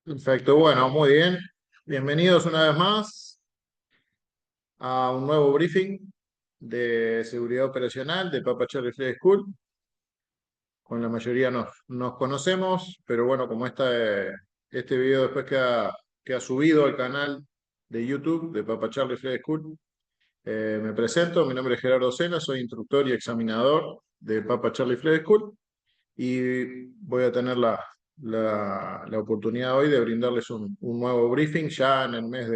Perfecto, bueno, muy bien. Bienvenidos una vez más a un nuevo briefing de seguridad operacional de Papa Charlie Flight School. Con la mayoría nos conocemos, pero bueno, como este video después que ha subido al canal de YouTube de Papa Charlie Flight School, me presento. Mi nombre es Gerardo Sena, soy instructor y examinador de Papa Charlie Flight School y voy a tener la oportunidad hoy de brindarles un nuevo briefing ya en el mes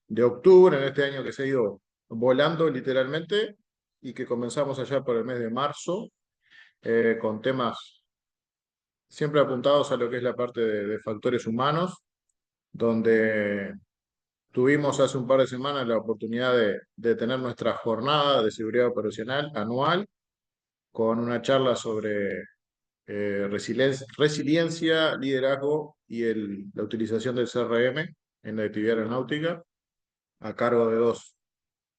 de octubre, en este año que se ha ido volando literalmente y que comenzamos allá por el mes de marzo, con temas siempre apuntados a lo que es la parte de factores humanos, donde tuvimos hace un par de semanas la oportunidad de tener nuestra jornada de seguridad operacional anual con una charla sobre resiliencia, liderazgo y la utilización del CRM en la actividad aeronáutica, a cargo de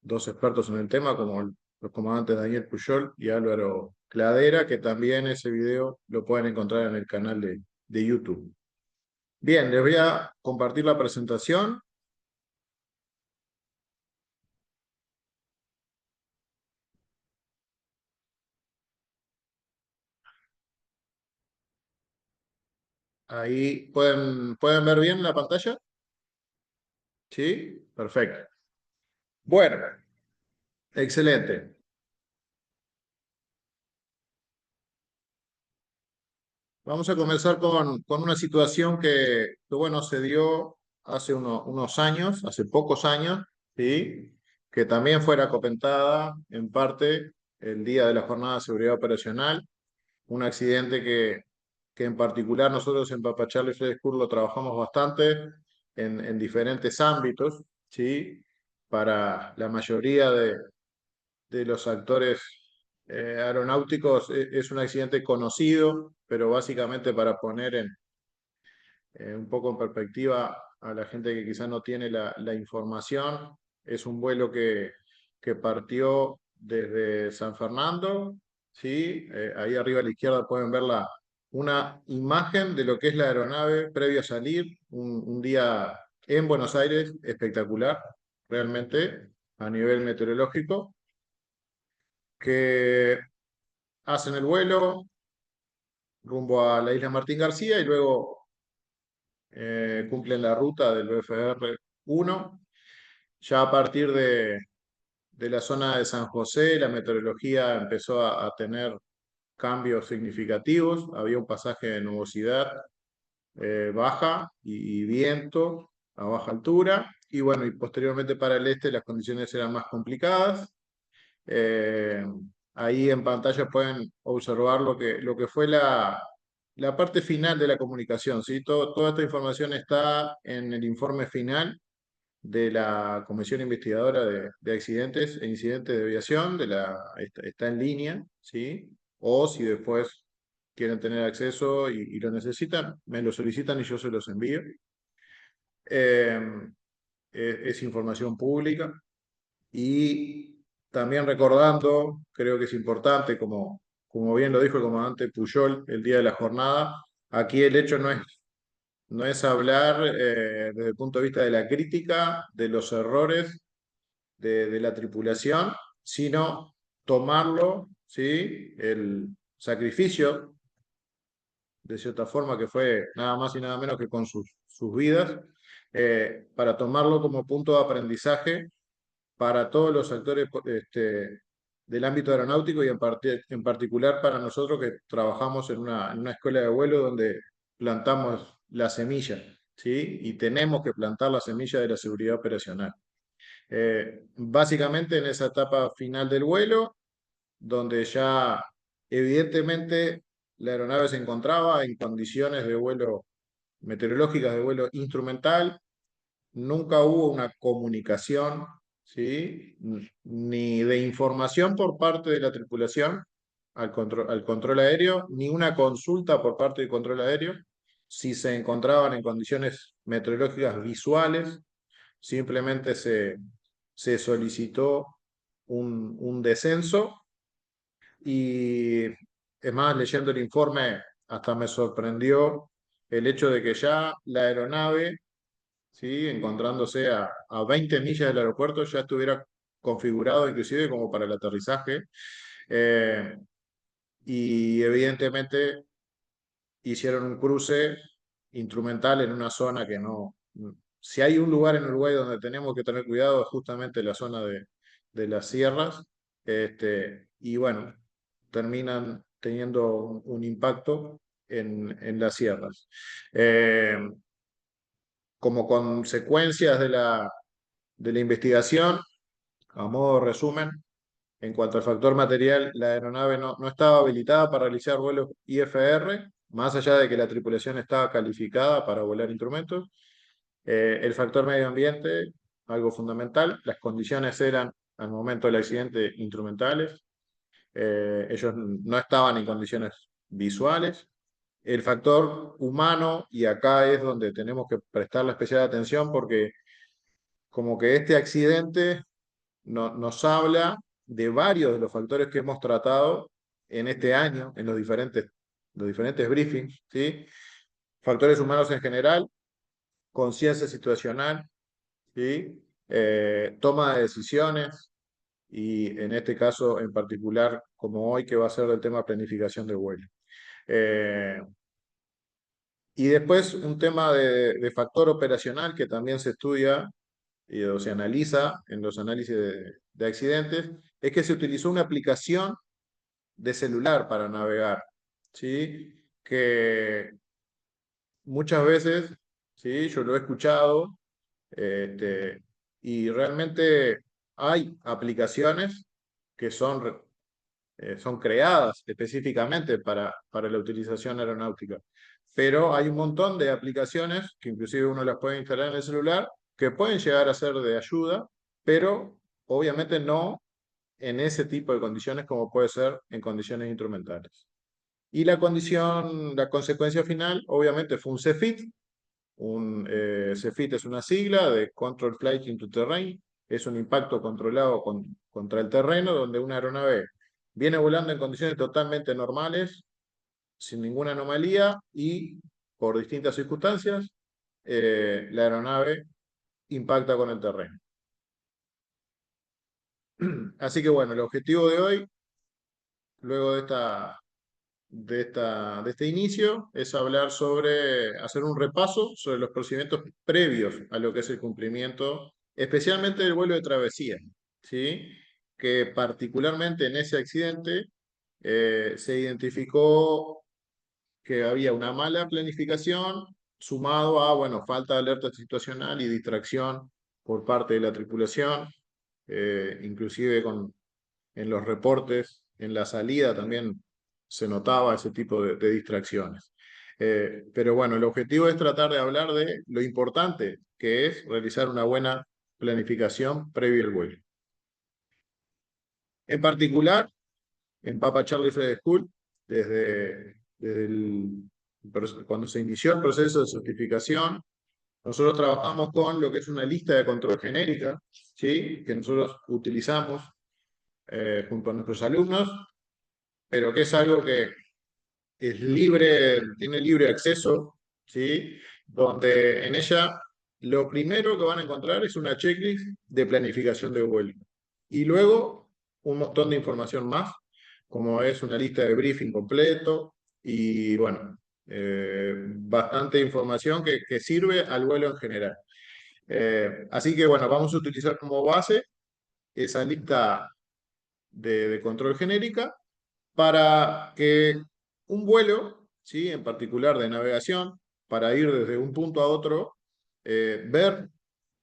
dos expertos en el tema, como los comandantes Daniel Puyol y Álvaro Cladera, que también ese video lo pueden encontrar en el canal de YouTube. Bien, les voy a compartir la presentación. Ahí pueden ver bien la pantalla. ¿Sí? Perfecto. Bueno, excelente. Vamos a comenzar con una situación bueno, se dio hace unos años, hace pocos años, ¿sí? Que también fuera comentada en parte el día de la jornada de seguridad operacional, un accidente que en particular nosotros en Papachal y Fredescur lo trabajamos bastante en diferentes ámbitos, ¿sí? Para la mayoría de los actores aeronáuticos es un accidente conocido, pero básicamente para poner un poco en perspectiva a la gente que quizás no tiene la información, es un vuelo que partió desde San Fernando, ¿sí? Ahí arriba a la izquierda pueden ver una imagen de lo que es la aeronave previo a salir, un día en Buenos Aires espectacular, realmente, a nivel meteorológico, que hacen el vuelo rumbo a la isla Martín García y luego cumplen la ruta del VFR 1. Ya a partir de la zona de San José, la meteorología empezó a tener cambios significativos. Había un pasaje de nubosidad baja y viento a baja altura. Y bueno, y posteriormente para el este las condiciones eran más complicadas. Eh, Ahí en pantalla pueden observar lo que fue la parte final de la comunicación, ¿sí? Toda esta información está en el informe final de la Comisión Investigadora de Accidentes e Incidentes de Aviación, está en línea, ¿sí? O si después quieren tener acceso y lo necesitan, me lo solicitan y yo se los envío. Eh, es información pública. Y también recordando, creo que es importante, como bien lo dijo el comandante Puyol el día de la jornada, aquí el hecho no es hablar desde el punto de vista de la crítica, de los errores de la tripulación, sino tomarlo, ¿sí? El sacrificio, de cierta forma, que fue nada más y nada menos que con sus vidas, para tomarlo como punto de aprendizaje para todos los actores del ámbito aeronáutico y en particular para nosotros que trabajamos en una escuela de vuelo donde plantamos la semilla, ¿sí? Y tenemos que plantar la semilla de la seguridad operacional. Básicamente en esa etapa final del vuelo, donde ya evidentemente la aeronave se encontraba en condiciones de vuelo meteorológicas de vuelo instrumental. Nunca hubo una comunicación, ¿sí? Ni de información por parte de la tripulación al control aéreo, ni una consulta por parte del control aéreo. Si se encontraban en condiciones meteorológicas visuales, simplemente se solicitó un descenso y es más, leyendo el informe, hasta me sorprendió el hecho de que ya la aeronave, ¿sí? Encontrándose a 20 millas del aeropuerto, ya estuviera configurado inclusive como para el aterrizaje. Eh, y evidentemente hicieron un cruce instrumental en una zona que no... Si hay un lugar en Uruguay donde tenemos que tener cuidado es justamente la zona de las sierras. Y bueno, terminan teniendo un impacto en las sierras. Eh, Como consecuencias de la investigación, a modo de resumen, en cuanto al factor material, la aeronave no estaba habilitada para realizar vuelos IFR, más allá de que la tripulación estaba calificada para volar instrumentos. El factor medio ambiente, algo fundamental, las condiciones eran al momento del accidente instrumentales. Ellos no estaban en condiciones visuales. El factor humano, y acá es donde tenemos que prestarle especial atención porque como que este accidente nos habla de varios de los factores que hemos tratado en este año, en los diferentes briefings, ¿sí? Factores humanos en general, conciencia situacional, ¿sí? Toma de decisiones, y en este caso en particular, como hoy, que va a ser el tema planificación de vuelo. Eh, y después un tema de factor operacional que también se estudia o se analiza en los análisis de accidentes, es que se utilizó una aplicación de celular para navegar, ¿sí? Que muchas veces, ¿sí? Yo lo he escuchado, este, y realmente hay aplicaciones que son creadas específicamente para la utilización aeronáutica. Pero hay un montón de aplicaciones que inclusive uno las puede instalar en el celular que pueden llegar a ser de ayuda, pero obviamente no en ese tipo de condiciones como puede ser en condiciones instrumentales. Y la consecuencia final, obviamente, fue un CFIT. CFIT es una sigla de Control Flight into Terrain. Es un impacto controlado contra el terreno, donde una aeronave viene volando en condiciones totalmente normales, sin ninguna anomalía, y por distintas circunstancias, la aeronave impacta con el terreno. Así que bueno, el objetivo de hoy, luego de este inicio, es hablar hacer un repaso sobre los procedimientos previos a lo que es el cumplimiento, especialmente del vuelo de travesía, ¿sí? Que particularmente en ese accidente se identificó que había una mala planificación sumado a, bueno, falta de alerta situacional y distracción por parte de la tripulación, inclusive en los reportes, en la salida también se notaba ese tipo de distracciones. Pero bueno, el objetivo es tratar de hablar de lo importante que es realizar una buena planificación previo al vuelo. En particular, en Papa Charlie Flight School, cuando se inició el proceso de certificación, nosotros trabajamos con lo que es una lista de control genérica, ¿sí? Que nosotros utilizamos junto a nuestros alumnos, pero que es algo que es libre, tiene libre acceso, ¿sí? Donde en ella lo primero que van a encontrar es una checklist de planificación de vuelo. Y luego un montón de información más, como es una lista de briefing completo y bueno, bastante información que sirve al vuelo en general. Así que bueno, vamos a utilizar como base esa lista de control genérica para que un vuelo, ¿sí? En particular de navegación, para ir desde un punto a otro, ver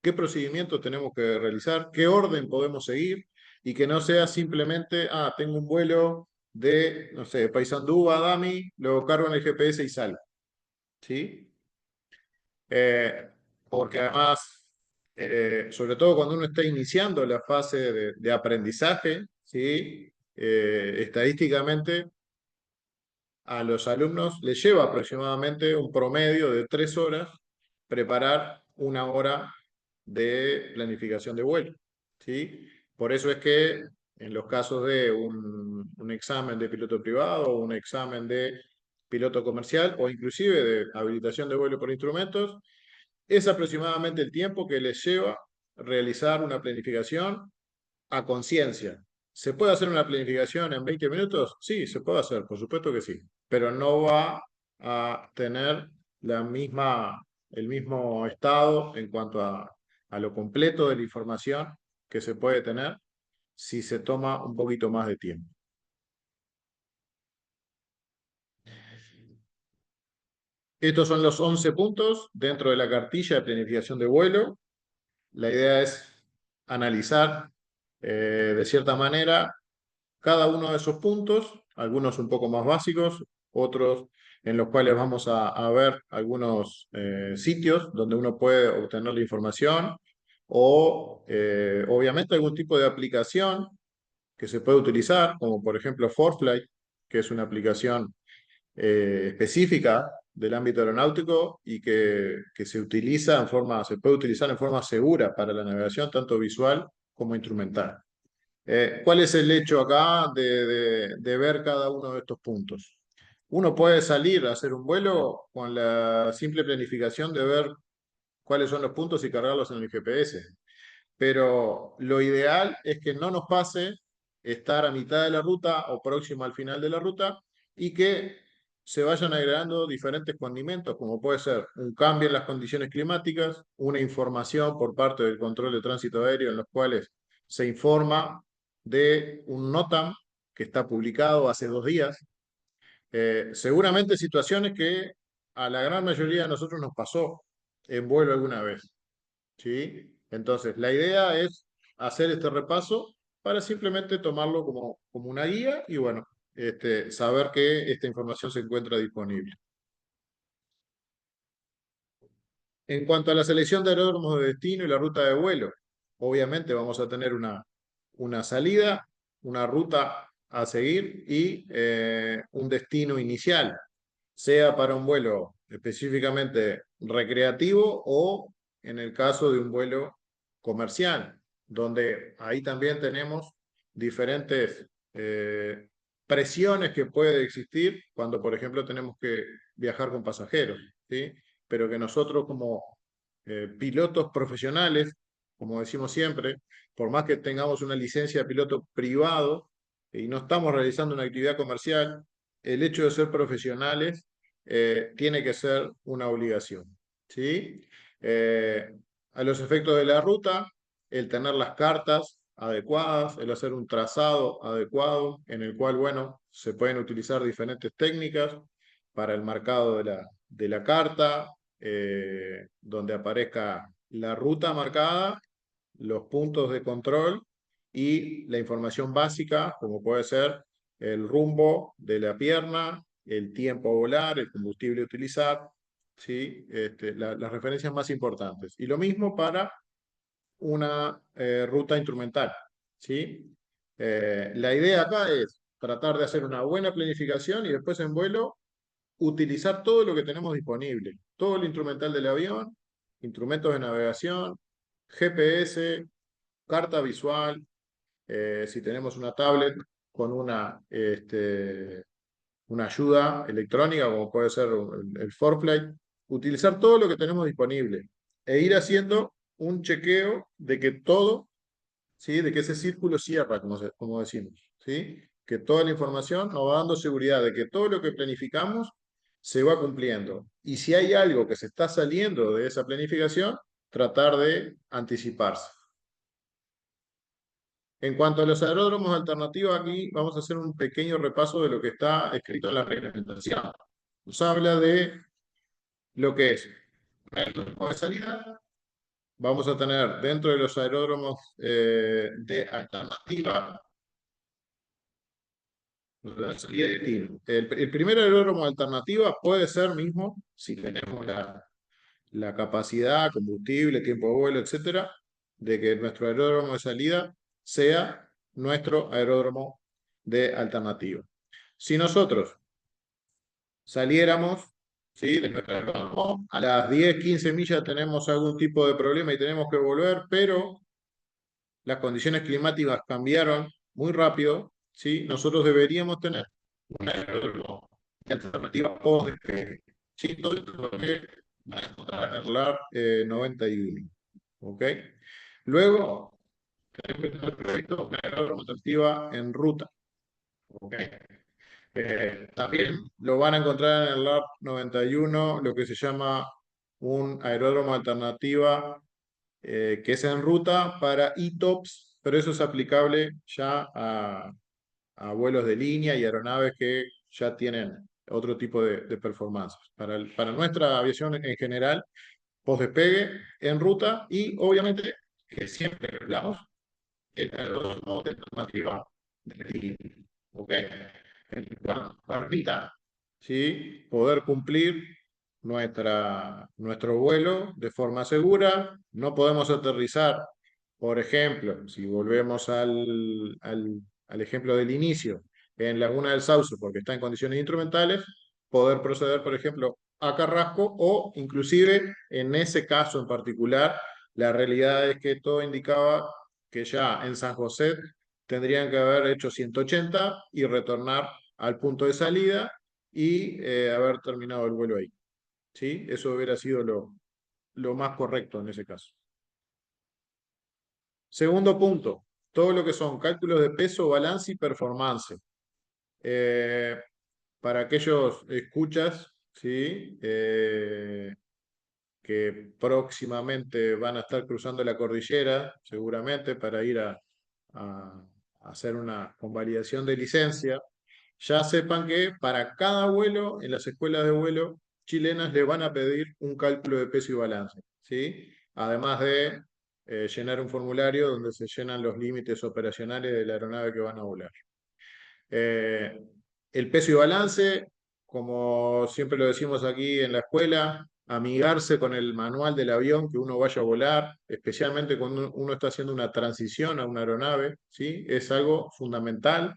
qué procedimientos tenemos que realizar, qué orden podemos seguir, y que no sea simplemente, tengo un vuelo de, no sé, Paysandú a Dami, lo cargo en el GPS y salgo, ¿sí? Eh, Porque además, sobre todo cuando uno está iniciando la fase de aprendizaje, ¿sí? Estadísticamente a los alumnos les lleva aproximadamente un promedio de 3 horas preparar 1 hora de planificación de vuelo, ¿sí? Por eso es que en los casos de un examen de piloto privado o un examen de piloto comercial o inclusive de habilitación de vuelo por instrumentos, es aproximadamente el tiempo que les lleva realizar una planificación a conciencia. ¿Se puede hacer una planificación en 20 minutos? Sí, se puede hacer, por supuesto que sí, pero no va a tener el mismo estado en cuanto a lo completo de la información que se puede tener si se toma un poquito más de tiempo. Estos son los 11 puntos dentro de la cartilla de planificación de vuelo. La idea es analizar de cierta manera cada uno de esos puntos, algunos un poco más básicos, otros en los cuales vamos a ver algunos sitios donde uno puede obtener la información o obviamente algún tipo de aplicación que se puede utilizar, como por ejemplo ForFlight, que es una aplicación específica del ámbito aeronáutico y que se puede utilizar en forma segura para la navegación, tanto visual como instrumental. ¿Cuál es el hecho acá de ver cada uno de estos puntos? Uno puede salir a hacer un vuelo con la simple planificación de ver cuáles son los puntos y cargarlos en el GPS, pero lo ideal es que no nos pase estar a mitad de la ruta o próximo al final de la ruta y que se vayan agregando diferentes condimentos, como puede ser un cambio en las condiciones climáticas, una información por parte del control de tránsito aéreo en los cuales se informa de un NOTAM que está publicado hace 2 días. Seguramente situaciones que a la gran mayoría de nosotros nos pasó en vuelo alguna vez. ¿Sí? Entonces, la idea es hacer este repaso para simplemente tomarlo como una guía y bueno, saber que esta información se encuentra disponible. En cuanto a la selección de aeródromos de destino y la ruta de vuelo, obviamente vamos a tener una salida, una ruta a seguir y un destino inicial, sea para un vuelo específicamente recreativo o en el caso de un vuelo comercial, donde ahí también tenemos diferentes presiones que puede existir cuando, por ejemplo, tenemos que viajar con pasajeros, ¿sí? Pero que nosotros como pilotos profesionales, como decimos siempre, por más que tengamos una licencia de piloto privado y no estamos realizando una actividad comercial, el hecho de ser profesionales tiene que ser una obligación, ¿sí? Eh, a los efectos de la ruta, el tener las cartas adecuadas, el hacer un trazado adecuado en el cual, bueno, se pueden utilizar diferentes técnicas para el marcado de la carta, donde aparezca la ruta marcada, los puntos de control y la información básica, como puede ser el rumbo de la pierna, el tiempo a volar, el combustible a utilizar, ¿sí? Las referencias más importantes. Y lo mismo para una ruta instrumental, ¿sí? La idea acá es tratar de hacer una buena planificación y después en vuelo utilizar todo lo que tenemos disponible, todo el instrumental del avión, instrumentos de navegación, GPS, carta visual, si tenemos una tablet con una ayuda electrónica, como puede ser el ForFlight, utilizar todo lo que tenemos disponible e ir haciendo un chequeo de que todo, ¿sí? De que ese círculo cierra, como decimos, ¿sí? Que toda la información nos va dando seguridad de que todo lo que planificamos se va cumpliendo. Y si hay algo que se está saliendo de esa planificación, tratar de anticiparse. En cuanto a los aeródromos alternativos, aquí vamos a hacer un pequeño repaso de lo que está escrito en la reglamentación. Nos habla de lo que es aeródromo de salida. Vamos a tener dentro de los aeródromos de alternativa, la salida y destino. El primer aeródromo de alternativa puede ser mismo, si tenemos la capacidad, combustible, tiempo de vuelo, etcétera, de que nuestro aeródromo de salida sea nuestro aeródromo de alternativa. Si nosotros saliéramos, ¿sí? De nuestro aeródromo, a las 10, 15 millas tenemos algún tipo de problema y tenemos que volver, pero las condiciones climáticas cambiaron muy rápido, ¿sí? Nosotros deberíamos tener un aeródromo y alternativa post despegue. Sí, todo esto es lo que van a encontrar en el LAR 91. ¿Ok? Luego, tenemos el proyecto de alternativa en ruta. ¿Ok? También lo van a encontrar en el LAR 91, lo que se llama un aeródromo alternativa que es en ruta para ETOPS, pero eso es aplicable ya a vuelos de línea y aeronaves que ya tienen otro tipo de performance. Para nuestra aviación en general, post despegue, en ruta y obviamente que siempre hablamos el aeródromo de alternativa de línea. ¿Ok? Permita, ¿sí? Poder cumplir nuestro vuelo de forma segura. No podemos aterrizar, por ejemplo, si volvemos al ejemplo del inicio, en Laguna del Sauce, porque está en condiciones instrumentales, poder proceder, por ejemplo, a Carrasco o inclusive en ese caso en particular, la realidad es que todo indicaba que ya en San José tendrían que haber hecho 180 y retornar al punto de salida y haber terminado el vuelo ahí. ¿Sí? Eso hubiera sido lo más correcto en ese caso. Segundo punto, todo lo que son cálculos de peso, balance y performance. Eh, para aquellos escuchas, ¿sí? Que próximamente van a estar cruzando la cordillera, seguramente, para ir a hacer una convalidación de licencia, ya sepan que para cada vuelo, en las escuelas de vuelo chilenas le van a pedir un cálculo de peso y balance, ¿sí? Además de llenar un formulario donde se llenan los límites operacionales de la aeronave que van a volar. Eh, el peso y balance, como siempre lo decimos aquí en la escuela, amigarse con el manual del avión que uno vaya a volar, especialmente cuando uno está haciendo una transición a una aeronave, ¿sí? Es algo fundamental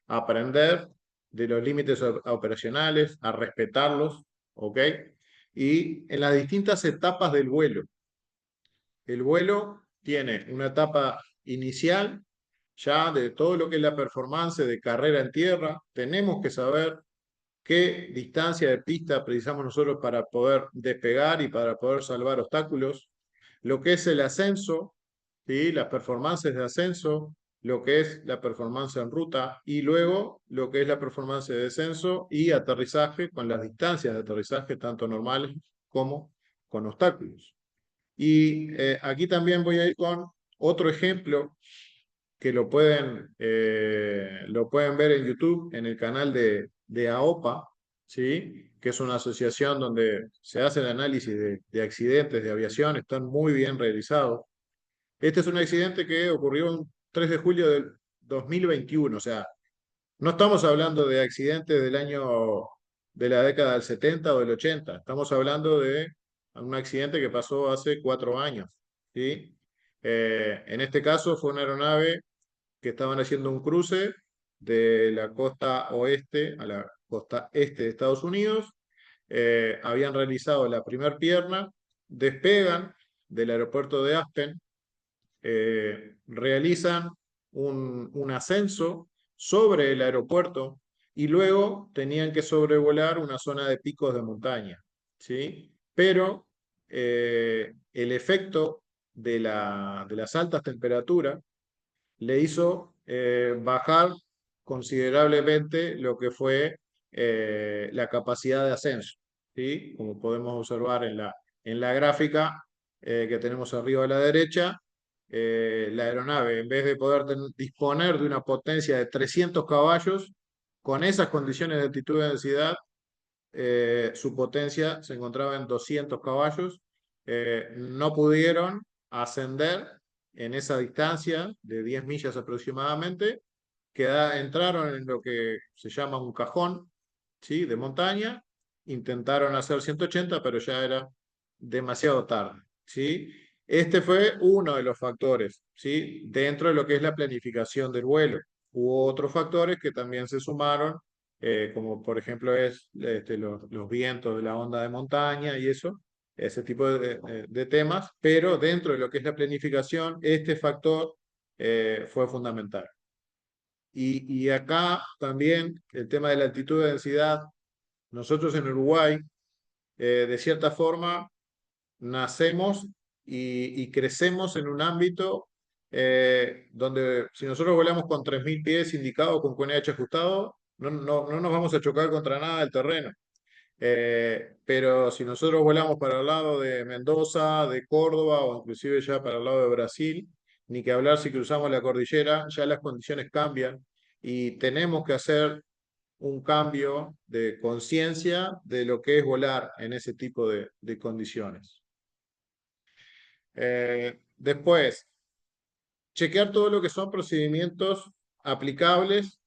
aprender de los límites operacionales, a respetarlos, ¿ok? Y en las distintas etapas del vuelo. El vuelo tiene una etapa inicial ya de todo lo que es la performance de carrera en tierra. Tenemos que saber qué distancia de pista precisamos nosotros para poder despegar y para poder salvar obstáculos. Lo que es el ascenso, ¿sí? Las performances de ascenso, lo que es la performance en ruta y luego lo que es la performance de descenso y aterrizaje con las distancias de aterrizaje tanto normales como con obstáculos. Y aquí también voy a ir con otro ejemplo que lo pueden ver en YouTube, en el canal de AOPA, ¿sí? Que es una asociación donde se hace el análisis de accidentes de aviación, están muy bien realizados. Este es un accidente que ocurrió el 3 de julio del 2021, o sea, no estamos hablando de accidentes del año de la década del 70 o del 80, estamos hablando de un accidente que pasó hace 4 años, ¿sí? En este caso fue una aeronave que estaban haciendo un cruce de la costa oeste a la costa este de Estados Unidos. Habían realizado la primer pierna, despegan del aeropuerto de Aspen, realizan un ascenso sobre el aeropuerto y luego tenían que sobrevolar una zona de picos de montaña, ¿sí? Pero el efecto de las altas temperaturas le hizo bajar considerablemente lo que fue la capacidad de ascenso, ¿sí? Como podemos observar en la gráfica que tenemos arriba a la derecha, la aeronave, en vez de poder disponer de una potencia de 300 caballos, con esas condiciones de altitud y densidad, su potencia se encontraba en 200 caballos. No pudieron ascender en esa distancia de 10 millas aproximadamente, entraron en lo que se llama un cajón, ¿sí? De montaña, intentaron hacer 180, pero ya era demasiado tarde, ¿sí? Este fue uno de los factores, ¿sí? Dentro de lo que es la planificación del vuelo. Hubo otros factores que también se sumaron, como por ejemplo los vientos de la onda de montaña y eso, ese tipo de temas, pero dentro de lo que es la planificación, este factor fue fundamental. Y acá también el tema de la altitud de densidad Nosotros en Uruguay, de cierta forma, nacemos y crecemos en un ámbito donde si nosotros volamos con 3.000 pies indicados con QNH ajustado, no nos vamos a chocar contra nada del terreno. Pero si nosotros volamos para el lado de Mendoza, de Córdoba o inclusive ya para el lado de Brasil, ni que hablar si cruzamos la cordillera, ya las condiciones cambian y tenemos que hacer un cambio de conciencia de lo que es volar en ese tipo de condiciones. Después, chequear todo lo que son procedimientos aplicables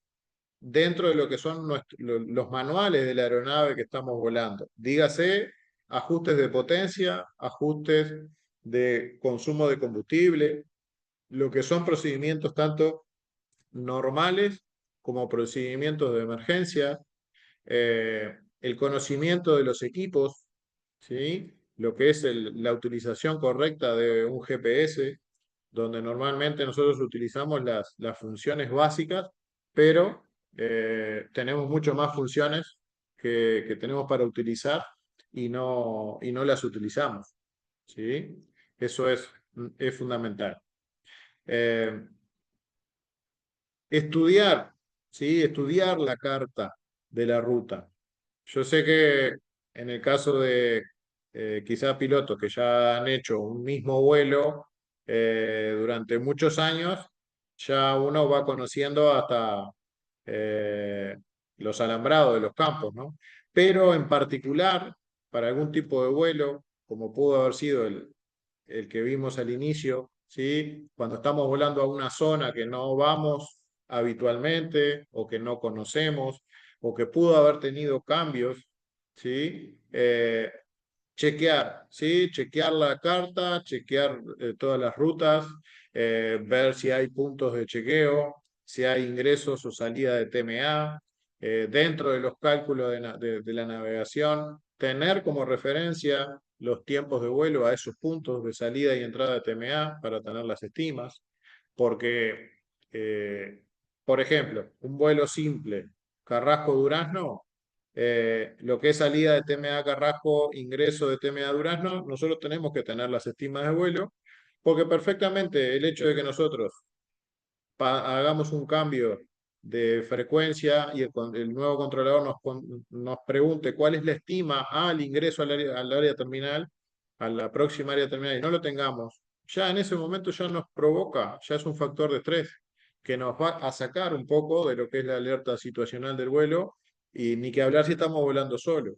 dentro de lo que son los manuales de la aeronave que estamos volando. Dígase, ajustes de potencia, ajustes de consumo de combustible, lo que son procedimientos tanto normales como procedimientos de emergencia, el conocimiento de los equipos, ¿sí? Lo que es la utilización correcta de un GPS, donde normalmente nosotros utilizamos las funciones básicas, pero tenemos mucho más funciones que tenemos para utilizar y no las utilizamos, ¿sí? Eso es fundamental. Eh, Estudiar, ¿sí? Estudiar la carta de la ruta. Yo sé que en el caso de quizás pilotos que ya han hecho un mismo vuelo durante muchos años, ya uno va conociendo hasta eh, los alambrados de los campos, ¿no? Pero en particular, para algún tipo de vuelo, como pudo haber sido el que vimos al inicio, ¿sí? Cuando estamos volando a una zona que no vamos habitualmente o que no conocemos o que pudo haber tenido cambios, ¿sí? Chequear, ¿sí? Chequear la carta, chequear todas las rutas, ver si hay puntos de chequeo, si hay ingresos o salida de TMA, dentro de los cálculos de la navegación, tener como referencia los tiempos de vuelo a esos puntos de salida y entrada de TMA para tener las estimas, porque, eh, por ejemplo, un vuelo simple, Carrasco-Durazno, lo que es salida de TMA Carrasco, ingreso de TMA Durazno, nosotros tenemos que tener las estimas de vuelo, porque perfectamente el hecho de que nosotros hagamos un cambio de frecuencia y el nuevo controlador nos pregunte cuál es la estima al ingreso al área terminal, a la próxima área terminal, y no lo tengamos, ya en ese momento ya nos provoca, ya es un factor de estrés que nos va a sacar un poco de lo que es la alerta situacional del vuelo, y ni que hablar si estamos volando solo,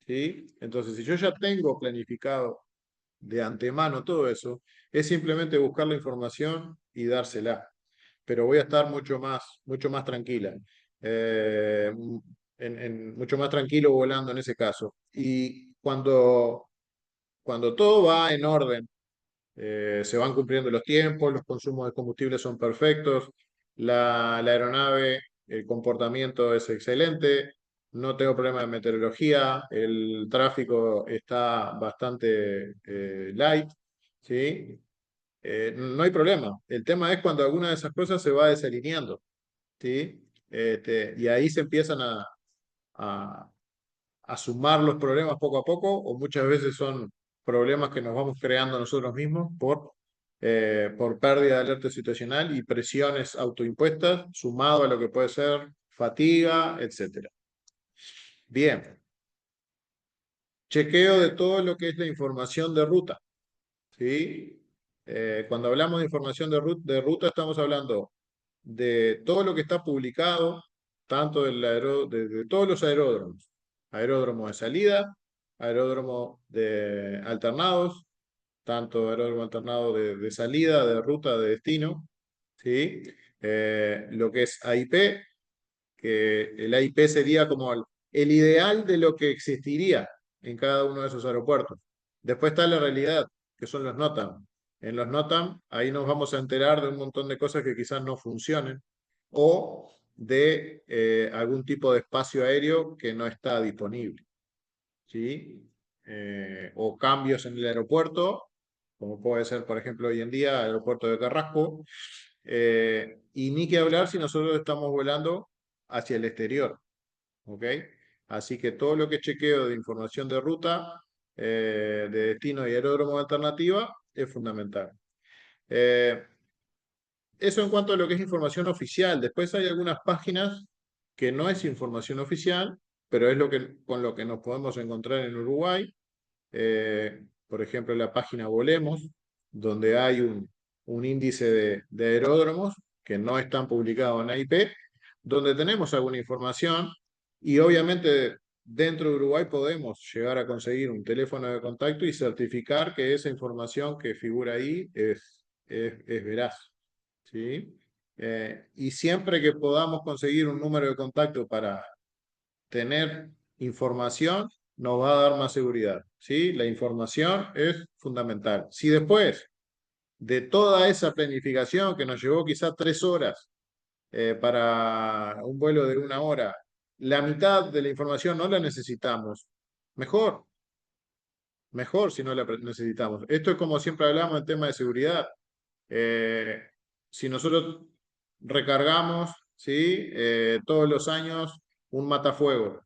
¿sí? Entonces, si yo ya tengo planificado de antemano todo eso, es simplemente buscar la información y dársela, pero voy a estar mucho más tranquila, eh, mucho más tranquilo volando en ese caso. Y cuando todo va en orden, se van cumpliendo los tiempos, los consumos de combustible son perfectos, la aeronave, el comportamiento es excelente, no tengo problema de meteorología, el tráfico está bastante light, ¿sí? No hay problema. El tema es cuando alguna de esas cosas se va desalineando, ¿sí? Y ahí se empiezan a, a sumar los problemas poco a poco, o muchas veces son problemas que nos vamos creando nosotros mismos por pérdida de alerta situacional y presiones autoimpuestas, sumado a lo que puede ser fatiga, etcétera. Bien, chequeo de todo lo que es la información de ruta, ¿sí? Cuando hablamos de información de ruta, estamos hablando de todo lo que está publicado, tanto de todos los aeródromos, aeródromo de salida, aeródromo de alternados, tanto aeródromo alternado de salida, de ruta, de destino, ¿sí? Lo que es AIP, que el AIP sería como el ideal de lo que existiría en cada uno de esos aeropuertos. Después está la realidad, que son los NOTAM. En los NOTAM, ahí nos vamos a enterar de un montón de cosas que quizás no funcionen o de algún tipo de espacio aéreo que no está disponible, ¿sí? O cambios en el aeropuerto, como puede ser, por ejemplo, hoy en día, el aeropuerto de Carrasco, y ni que hablar si nosotros estamos volando hacia el exterior, ¿ok? Así que todo lo que es chequeo de información de ruta, de destino y aeródromo de alternativa es fundamental. Eh, Eso en cuanto a lo que es información oficial. Después hay algunas páginas que no es información oficial, pero es con lo que nos podemos encontrar en Uruguay. Por ejemplo, la página Volemos, donde hay un índice de aeródromos que no están publicados en AIP, donde tenemos alguna información y obviamente dentro de Uruguay podemos llegar a conseguir un teléfono de contacto y certificar que esa información que figura ahí es veraz. ¿Sí? Y siempre que podamos conseguir un número de contacto para tener información, nos va a dar más seguridad. ¿Sí? La información es fundamental. Si después de toda esa planificación que nos llevó quizás 3 horas para un vuelo de 1 hora, la mitad de la información no la necesitamos, mejor, mejor si no la necesitamos. Esto es como siempre hablamos en tema de seguridad. Eh, si nosotros recargamos, ¿sí? Todos los años un matafuego,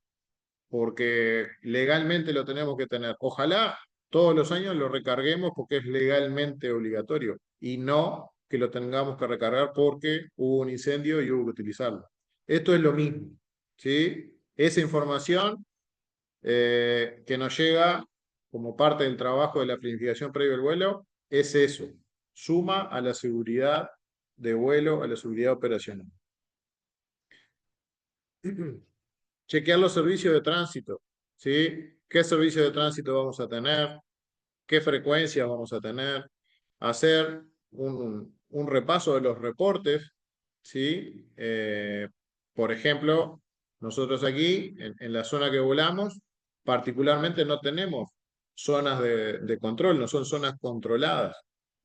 porque legalmente lo tenemos que tener. Ojalá todos los años lo recarguemos porque es legalmente obligatorio y no que lo tengamos que recargar porque hubo un incendio y hubo que utilizarlo. Esto es lo mismo, ¿sí? Esa información que nos llega como parte del trabajo de la planificación previo al vuelo es eso, suma a la seguridad de vuelo, a la seguridad operacional. Chequear los servicios de tránsito, ¿sí? ¿Qué servicios de tránsito vamos a tener? ¿Qué frecuencias vamos a tener? Hacer un repaso de los reportes, ¿sí? Por ejemplo, nosotros aquí, en la zona que volamos, particularmente no tenemos zonas de control, no son zonas controladas,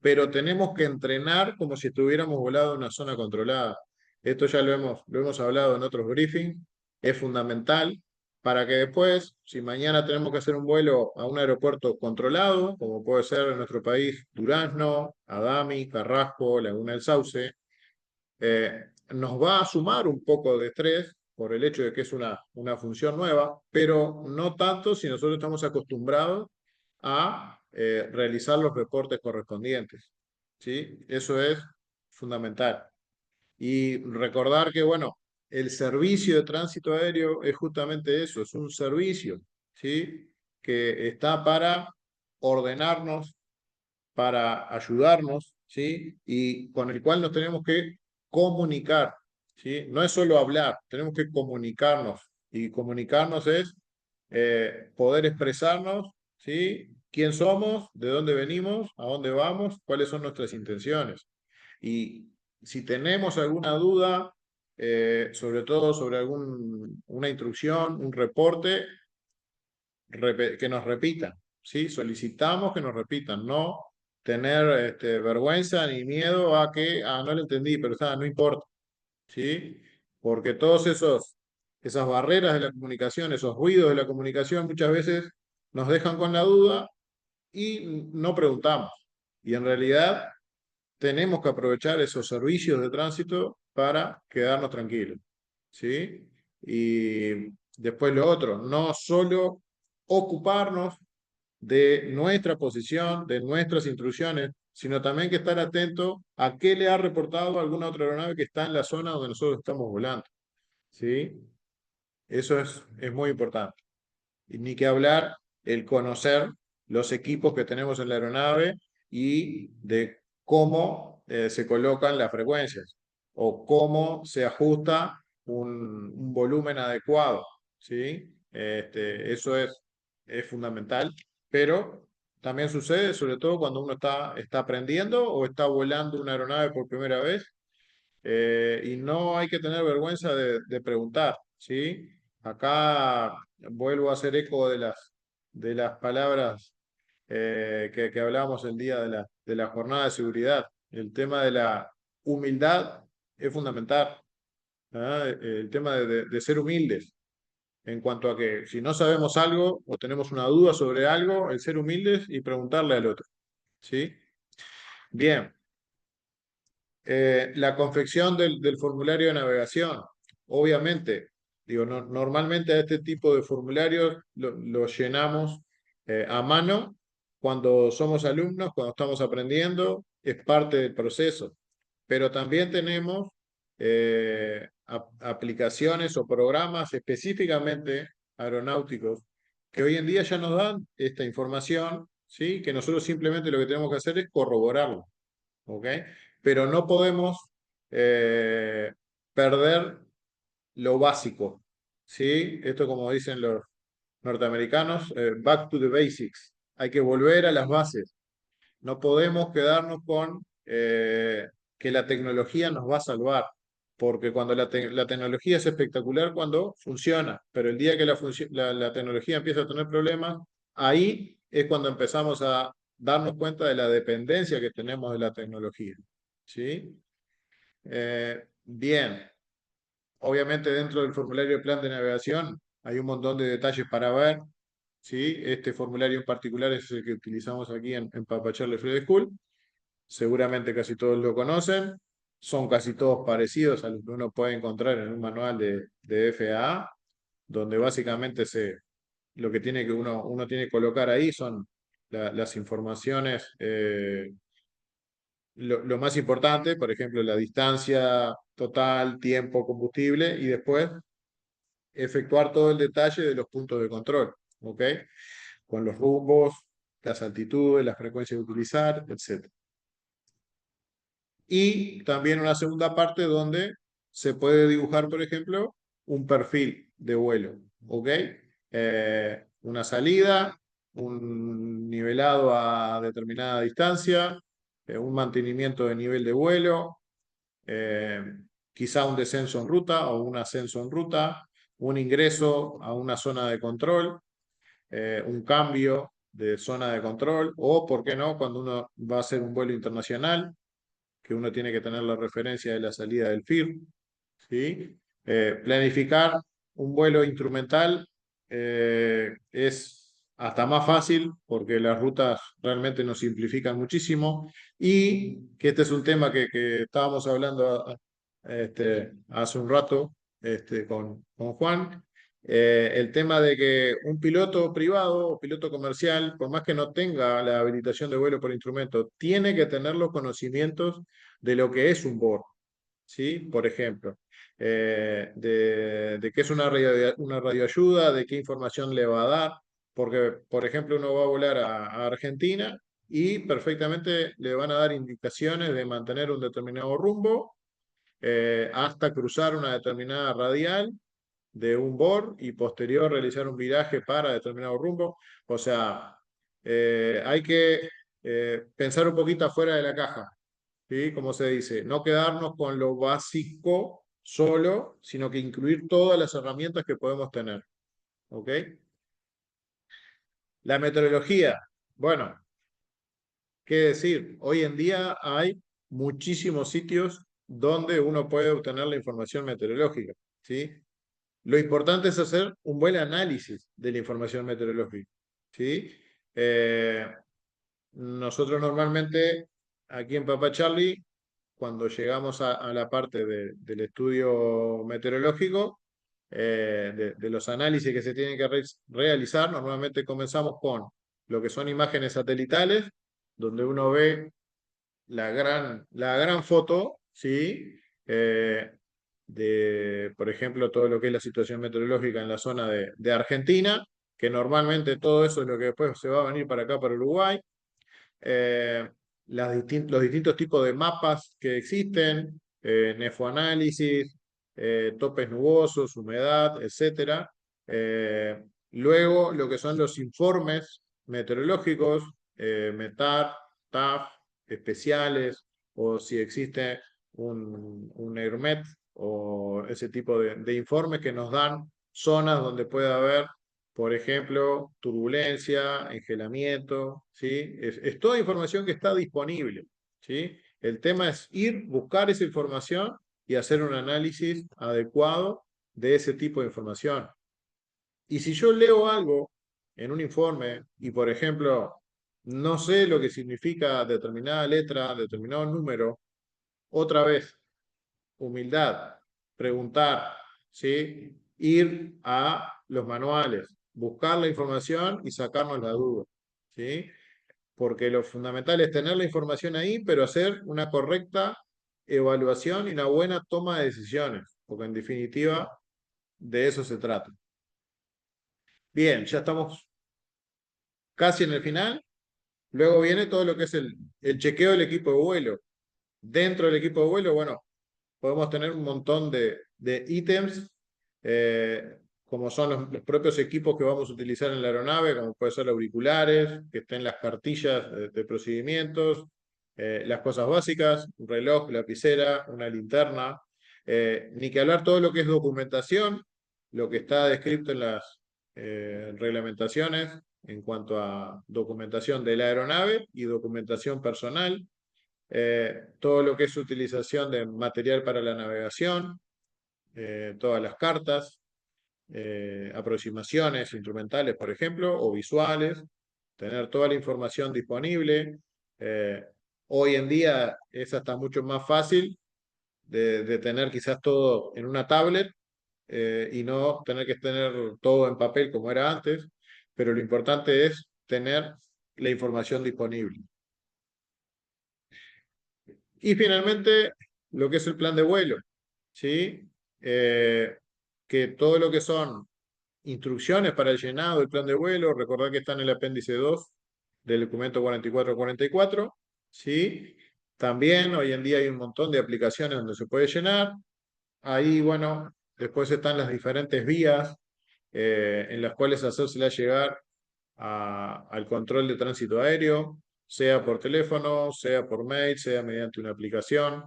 pero tenemos que entrenar como si estuviéramos volando en una zona controlada. Esto ya lo hemos hablado en otros briefings, es fundamental para que después, si mañana tenemos que hacer un vuelo a un aeropuerto controlado, como puede ser en nuestro país Durazno, Adami, Carrasco, Laguna del Sauce, nos va a sumar un poco de estrés por el hecho de que es una función nueva, pero no tanto si nosotros estamos acostumbrados a realizar los reportes correspondientes. ¿Sí? Eso es fundamental. Y recordar que, bueno, el servicio de tránsito aéreo es justamente eso, es un servicio, ¿sí? Que está para ordenarnos, para ayudarnos, ¿sí? Y con el cual nos tenemos que comunicar, ¿sí? No es solo hablar, tenemos que comunicarnos. Y comunicarnos es poder expresarnos, ¿sí? ¿Quién somos? ¿De dónde venimos? ¿A dónde vamos? ¿Cuáles son nuestras intenciones? Y si tenemos alguna duda, sobre todo sobre una instrucción, un reporte, que nos repitan, ¿sí? Solicitamos que nos repitan, no tener vergüenza ni miedo a que, no lo entendí, pero no importa, ¿sí? Porque esas barreras de la comunicación, esos ruidos de la comunicación muchas veces nos dejan con la duda y no preguntamos. Y en realidad tenemos que aprovechar esos servicios de tránsito para quedarnos tranquilos, ¿sí? Y después lo otro, no solo ocuparnos de nuestra posición, de nuestras instrucciones, sino también que estar atento a qué le ha reportado alguna otra aeronave que está en la zona donde nosotros estamos volando, ¿sí? Eso es muy importante. Y ni que hablar el conocer los equipos que tenemos en la aeronave y de cómo se colocan las frecuencias o cómo se ajusta un volumen adecuado, ¿sí? Eso es fundamental, pero también sucede sobre todo cuando uno está aprendiendo o está volando una aeronave por primera vez y no hay que tener vergüenza de preguntar, ¿sí? Acá vuelvo a hacer eco de las palabras que hablábamos el día de la jornada de seguridad. El tema de la humildad es fundamental, ¿ah? El tema de ser humildes en cuanto a que si no sabemos algo o tenemos una duda sobre algo, el ser humildes y preguntarle al otro, ¿sí? Bien. La confección del formulario de navegación. Obviamente, Digo, normalmente a este tipo de formularios lo llenamos a mano cuando somos alumnos, cuando estamos aprendiendo, es parte del proceso. Pero también tenemos aplicaciones o programas específicamente aeronáuticos que hoy en día ya nos dan esta información, ¿sí? Que nosotros simplemente lo que tenemos que hacer es corroborarlo, ¿ok? Pero no podemos eh, perder lo básico, ¿sí? Esto como dicen los norteamericanos, back to the basics. Hay que volver a las bases. No podemos quedarnos con que la tecnología nos va a salvar, porque cuando la tecnología es espectacular cuando funciona, pero el día que la tecnología empieza a tener problemas, ahí es cuando empezamos a darnos cuenta de la dependencia que tenemos de la tecnología. ¿Sí? Bien. Obviamente dentro del formulario de plan de navegación hay un montón de detalles para ver, ¿sí? Este formulario en particular es el que utilizamos aquí en Papa Charlie Free School. Seguramente casi todos lo conocen. Son casi todos parecidos a los que uno puede encontrar en un manual de FAA, donde básicamente lo que tiene que uno tiene que colocar ahí son las informaciones, lo más importante, por ejemplo, la distancia total, tiempo, combustible, y después efectuar todo el detalle de los puntos de control, ¿ok? Con los rumbos, las altitudes, las frecuencias de utilizar, etc. Y también una segunda parte donde se puede dibujar, por ejemplo, un perfil de vuelo, ¿ok? Una salida, un nivelado a determinada distancia, un mantenimiento de nivel de vuelo, eh, quizá un descenso en ruta o un ascenso en ruta, un ingreso a una zona de control, un cambio de zona de control, o, ¿por qué no?, cuando uno va a hacer un vuelo internacional, que uno tiene que tener la referencia de la salida del FIR, ¿sí? Planificar un vuelo instrumental es hasta más fácil porque las rutas realmente nos simplifican muchísimo y que este es un tema que estábamos hablando hace un rato con Juan. El tema de que un piloto privado o piloto comercial, por más que no tenga la habilitación de vuelo por instrumento, tiene que tener los conocimientos de lo que es un board, ¿sí? Por ejemplo, de qué es una radioayuda, de qué información le va a dar, porque, por ejemplo, uno va a volar a Argentina y perfectamente le van a dar indicaciones de mantener un determinado rumbo hasta cruzar una determinada radial de un bord y posterior realizar un viraje para determinado rumbo. O sea, hay que pensar un poquito afuera de la caja, ¿sí? Como se dice, no quedarnos con lo básico solo, sino que incluir todas las herramientas que podemos tener. ¿Ok? La meteorología. Bueno, qué decir, hoy en día hay muchísimos sitios donde uno puede obtener la información meteorológica, ¿sí? Lo importante es hacer un buen análisis de la información meteorológica, ¿sí? Eh, Nosotros normalmente aquí en Papa Charlie, cuando llegamos a la parte del estudio meteorológico, de los análisis que se tienen que realizar, normalmente comenzamos con lo que son imágenes satelitales, donde uno ve la gran foto, ¿sí? Eh, por ejemplo, todo lo que es la situación meteorológica en la zona de Argentina, que normalmente todo eso es lo que después se va a venir para acá, para Uruguay. eh, los distintos tipos de mapas que existen, nefoanálisis, topes nubosos, humedad, etcétera. Luego, lo que son los informes meteorológicos, METAR, TAF, especiales, o si existe un ERMET o ese tipo de informes que nos dan zonas donde puede haber, por ejemplo, turbulencia, engelamiento, ¿sí? Es toda información que está disponible, ¿sí? El tema es ir, buscar esa información y hacer un análisis adecuado de ese tipo de información. Y si yo leo algo en un informe y, por ejemplo, no sé lo que significa determinada letra, determinado número, otra vez, humildad, preguntar, ¿sí? ir a los manuales, buscar la información y sacarnos la duda, ¿sí? Porque lo fundamental es tener la información ahí, pero hacer una correcta evaluación y una buena toma de decisiones, porque en definitiva de eso se trata. Bien, ya estamos casi en el final. Luego viene todo lo que es el chequeo del equipo de vuelo. Dentro del equipo de vuelo, bueno, podemos tener un montón de ítems, como son los propios equipos que vamos a utilizar en la aeronave, como pueden ser auriculares, que estén las cartillas de procedimientos, las cosas básicas, un reloj, lapicera, una linterna, ni que hablar todo lo que es documentación, lo que está descrito en las reglamentaciones en cuanto a documentación de la aeronave y documentación personal, todo lo que es utilización de material para la navegación, todas las cartas, aproximaciones instrumentales, por ejemplo, o visuales, tener toda la información disponible. Hoy en día es hasta mucho más fácil de tener quizás todo en una tablet, y no tener que tener todo en papel como era antes, pero lo importante es tener la información disponible. Y finalmente, lo que es el plan de vuelo, ¿sí? Que todo lo que son instrucciones para el llenado del plan de vuelo, recordad que está en el apéndice 2 del documento 4444, ¿sí? También hoy en día hay un montón de aplicaciones donde se puede llenar. Ahí, bueno, después están las diferentes vías en las cuales hacérsela llegar al control de tránsito aéreo, sea por teléfono, sea por mail, sea mediante una aplicación.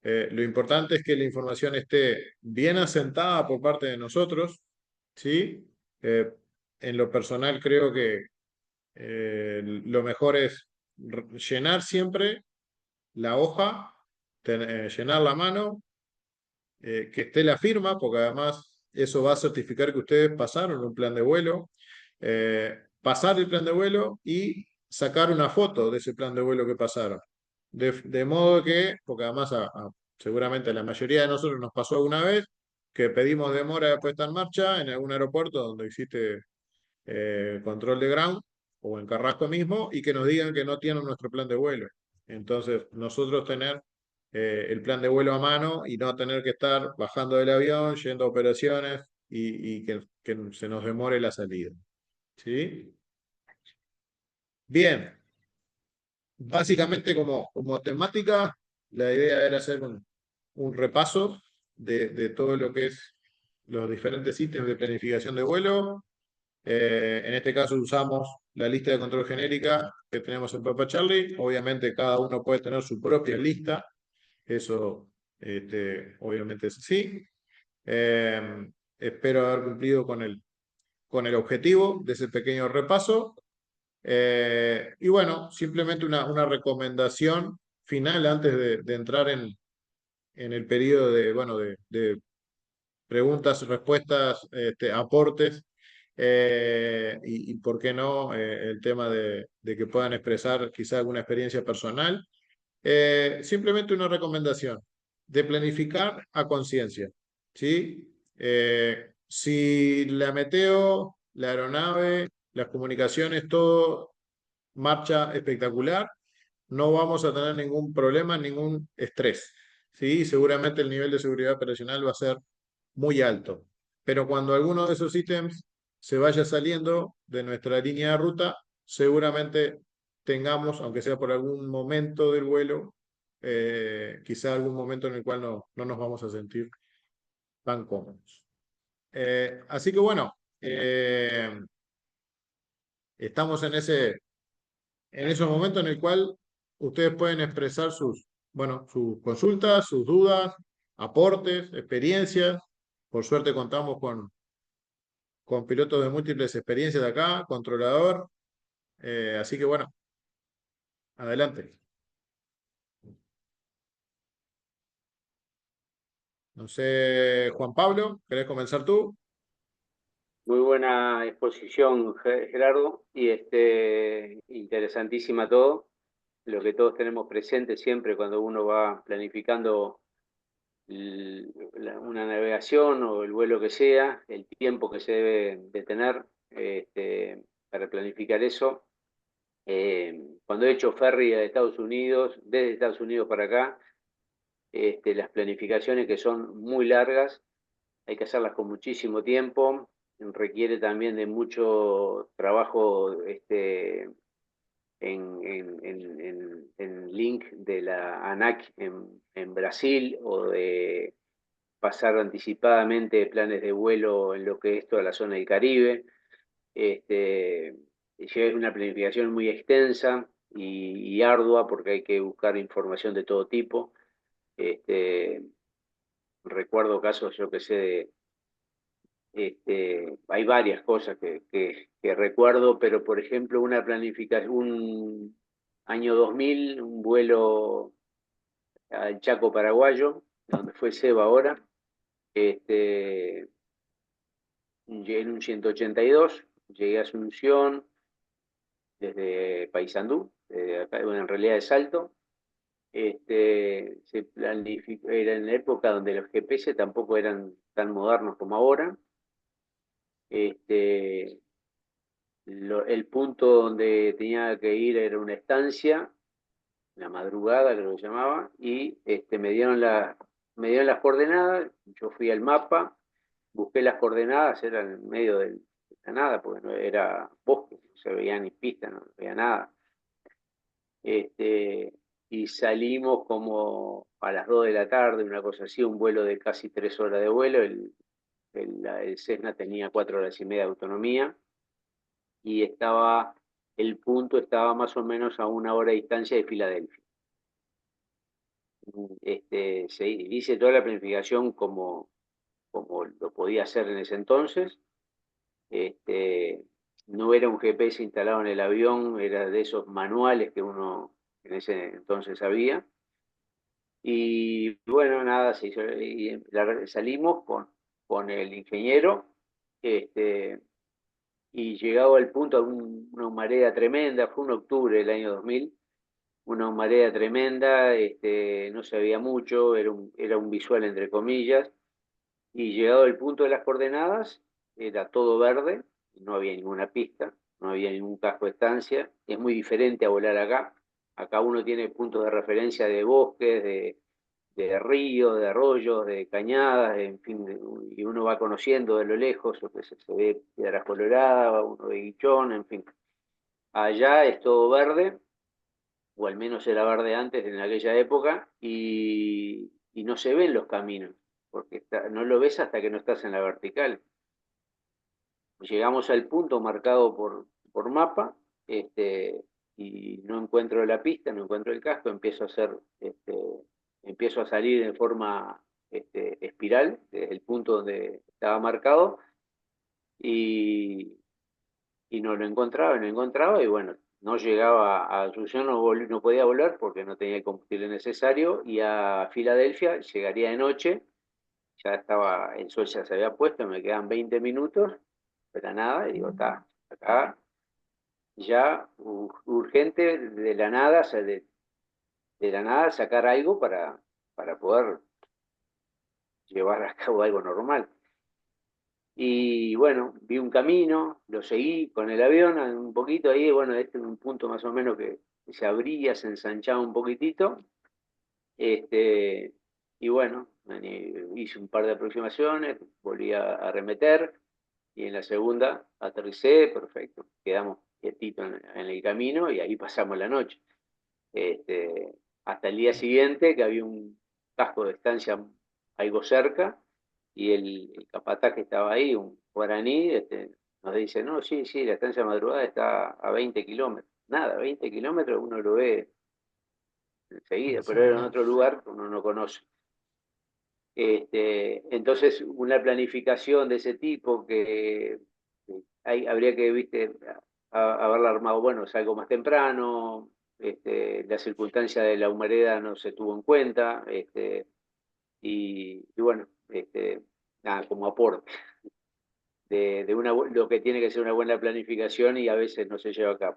Lo importante es que la información esté bien asentada por parte de nosotros, ¿sí? En lo personal creo que lo mejor es llenar siempre la hoja, llenar la mano, que esté la firma, porque además eso va a certificar que ustedes pasaron un plan de vuelo, pasar el plan de vuelo y sacar una foto de ese plan de vuelo que pasaron. De modo que, porque además seguramente a la mayoría de nosotros nos pasó alguna vez que pedimos demora de puesta en marcha en algún aeropuerto donde existe control de ground o en Carrasco mismo y que nos digan que no tienen nuestro plan de vuelo. Entonces, nosotros tener el plan de vuelo a mano y no tener que estar bajando del avión, yendo a operaciones y que se nos demore la salida. ¿Sí? Bien, básicamente como temática, la idea era hacer un repaso de todo lo que es los diferentes ítems de planificación de vuelo. En este caso usamos la lista de control genérica que tenemos en Papa Charlie. Obviamente cada uno puede tener su propia lista. Eso obviamente es así. Espero haber cumplido con el objetivo de ese pequeño repaso. Y bueno, simplemente una recomendación final antes de entrar en el periodo de preguntas, respuestas, aportes, y por qué no, el tema de que puedan expresar quizá alguna experiencia personal. Simplemente una recomendación de planificar a conciencia, ¿sí? Si la meteo, la aeronave, las comunicaciones, todo marcha espectacular, no vamos a tener ningún problema, ningún estrés, ¿sí? Seguramente el nivel de seguridad operacional va a ser muy alto. Pero cuando alguno de esos ítems se vaya saliendo de nuestra línea de ruta, seguramente tengamos, aunque sea por algún momento del vuelo, quizá algún momento en el cual no nos vamos a sentir tan cómodos. Así que bueno, estamos en esos momentos en el cual ustedes pueden expresar sus consultas, sus dudas, aportes, experiencias. Por suerte contamos con pilotos de múltiples experiencias de acá, controlador. Así que bueno, adelante. No sé, Juan Pablo, ¿querés comenzar tú? Muy buena exposición, Gerardo, y interesantísima todo, lo que todos tenemos presente siempre cuando uno va planificando una navegación o el vuelo que sea, el tiempo que se debe de tener para planificar eso. Cuando he hecho ferry a Estados Unidos, desde Estados Unidos para acá, las planificaciones que son muy largas, hay que hacerlas con muchísimo tiempo, requiere también de mucho trabajo en link de la ANAC en Brasil, o de pasar anticipadamente planes de vuelo en lo que es toda la zona del Caribe. Es una planificación muy extensa y ardua, porque hay que buscar información de todo tipo. Recuerdo casos, yo que sé, hay varias cosas que recuerdo, pero por ejemplo una planificación, un año 2000, un vuelo al Chaco paraguayo, donde fue Seba ahora, llegué en un 182, llegué a Asunción desde Paysandú, acá, bueno, en realidad de Salto. Se planificó, era en la época donde los GPS tampoco eran tan modernos como ahora. Este, el punto donde tenía que ir era una estancia, la madrugada creo que se llamaba, y me dieron las coordenadas, yo fui al mapa, busqué las coordenadas, era en medio de la nada, porque no era bosque, no se veía ni pista, no veía nada. Y salimos como a las 2 de la tarde, una cosa así, un vuelo de casi 3 horas de vuelo, el Cessna tenía 4 horas y media de autonomía, y el punto estaba más o menos a 1 hora de distancia de Filadelfia. Hice toda la planificación como lo podía hacer en ese entonces. No era un GPS instalado en el avión, era de esos manuales que uno en ese entonces había. Y bueno, nada, se hizo, y salimos con el ingeniero, y llegado al punto, una marea tremenda, fue en octubre del año 2000, una marea tremenda, no se veía mucho, era un visual entre comillas, y llegado al punto de las coordenadas, era todo verde, no había ninguna pista, no había ningún casco de estancia. Es muy diferente a volar acá. Acá uno tiene puntos de referencia de bosques, de ríos, de arroyos, de cañadas, en fin, y uno va conociendo de lo lejos, o que se ve piedras coloradas, uno ve Guichón, en fin. Allá es todo verde, o al menos era verde antes, en aquella época, y no se ven los caminos, porque no lo ves hasta que no estás en la vertical. Llegamos al punto marcado por mapa, y no encuentro la pista, no encuentro el casco, empiezo a salir en forma espiral desde el punto donde estaba marcado, y, y no lo encontraba, no encontraba, y bueno, no llegaba a Asunción, no podía volar porque no tenía el combustible necesario, y a Filadelfia llegaría de noche, ya estaba, el sol ya se había puesto, me quedan 20 minutos, pero nada, y digo, está, acá ya urgente de la nada, o sea, de la nada sacar algo para poder llevar a cabo algo normal. Y bueno, vi un camino, lo seguí con el avión un poquito ahí, bueno, este es un punto más o menos que se abría, se ensanchaba un poquitito, y bueno, hice un par de aproximaciones, volví a arremeter, y en la segunda aterricé, perfecto, quedamos quietitos en el camino, y ahí pasamos la noche. Este, Hasta el día siguiente, que había un casco de estancia algo cerca, y el capataz que estaba ahí, un guaraní, nos dice, no, sí, sí, la estancia madrugada está a 20 kilómetros. Nada, 20 kilómetros uno lo ve enseguida, pero era en otro lugar que uno no conoce. Entonces, una planificación de ese tipo habría que, viste, haberla armado, bueno, es algo más temprano, la circunstancia de la humareda no se tuvo en cuenta, y bueno, nada, como aporte lo que tiene que ser una buena planificación, y a veces no se lleva a cabo.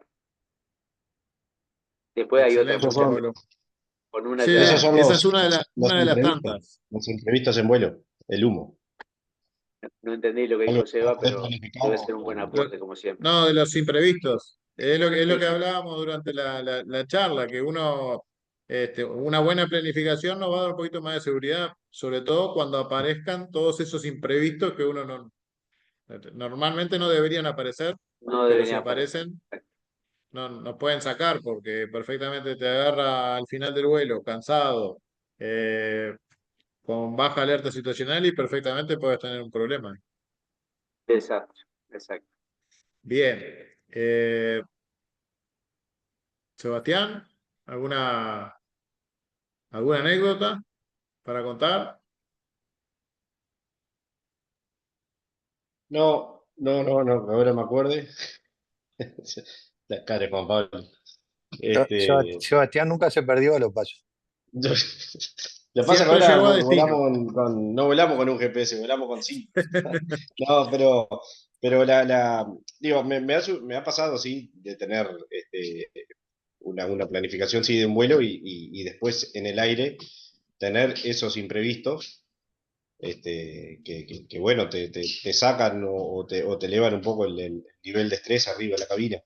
Después hay otras Excelente, muchas Pablo. con una Sí, Esos llave. son esa es los una de las imprevistos, tantas. los imprevistos en vuelo, el humo. No entendí lo que Algo dijo que no Seba, podés pero planificar debe ser un buen Lo- aporte, como siempre. no, de los imprevistos. Es lo Sí, que sí. hablábamos durante la charla, que una buena planificación nos va a dar un poquito más de seguridad, sobre todo cuando aparezcan todos esos imprevistos que uno normalmente no deberían aparecer, No pero si debería aparecer. aparecen, no pueden sacar, porque perfectamente te agarra al final del vuelo, cansado, eh, con baja alerta situacional y perfectamente puedes tener un problema. Exacto, exacto. Bien. Sebastián, ¿alguna, alguna anécdota para contar? No, ahora me acuerde. La cara de Juan Pablo. Este, Sebastián nunca se perdió a los pasos. yo- lo que pasa es que Siempre ahora llegó a destino. no volamos con un GPS, volamos con 5. No, pero digo, me ha pasado, sí, de tener una planificación, sí, de un vuelo y después en el aire tener esos imprevistos, que, bueno, te sacan o te elevan un poco el nivel de estrés arriba de la cabina.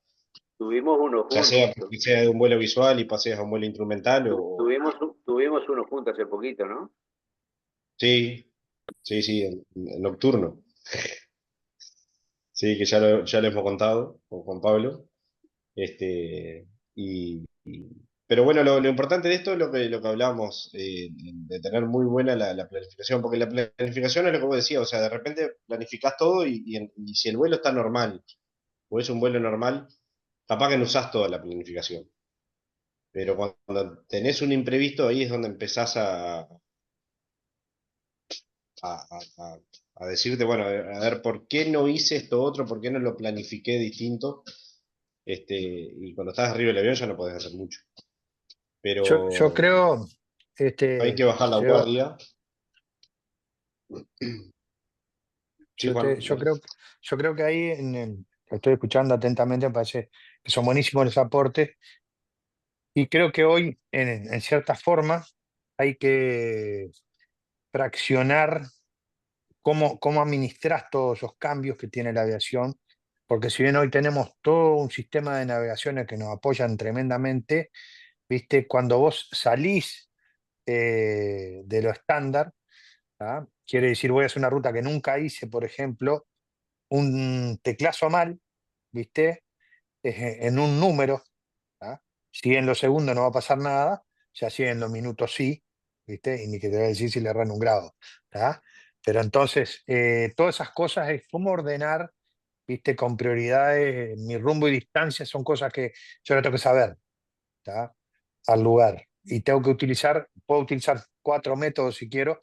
Tuvimos uno Ya sea juntos. porque sea de un vuelo visual y paseas a un vuelo instrumental Tuvimos uno juntos hace poquito, ¿no? sí, sí, en nocturno. Sí, que ya lo hemos contado con Juan Pablo. Este, pero bueno, lo importante de esto es lo que hablábamos, de tener muy buena la planificación, porque la planificación es lo que vos decías, o sea, de repente planificás todo y si el vuelo está normal o es un vuelo normal, capaz que no usás toda la planificación. Pero cuando tenés un imprevisto, ahí es donde empezás a, a- a decirte, bueno, a ver, ¿por qué no hice esto otro? ¿Por qué no lo planifiqué distinto? Y cuando estás arriba del avión ya no podés hacer mucho. Yo Pero creo, hay que bajar la Seba, guardia. Sí, yo, Juan. te- yo creo que ahí, lo estoy escuchando atentamente, me parece que son buenísimos los aportes y creo que hoy, en cierta forma, hay que fraccionar cómo administras todos esos cambios que tiene la aviación, porque si bien hoy tenemos todo un sistema de navegaciones que nos apoyan tremendamente, ¿viste? Cuando vos salís de lo estándar, ¿ah? Quiere decir, voy a hacer una ruta que nunca hice, por ejemplo, un teclazo mal, ¿viste? En un número, ¿ah? Si en los segundos no va a pasar nada, ya si en los minutos sí, ¿viste? Y ni que te voy a decir si le erran un grado, ¿tá? Pero entonces, todas esas cosas es cómo ordenar, ¿viste? Con prioridades, mi rumbo y distancia son cosas que yo no tengo que saber, ¿tá? Al lugar. Y tengo que puedo utilizar 4 métodos si quiero,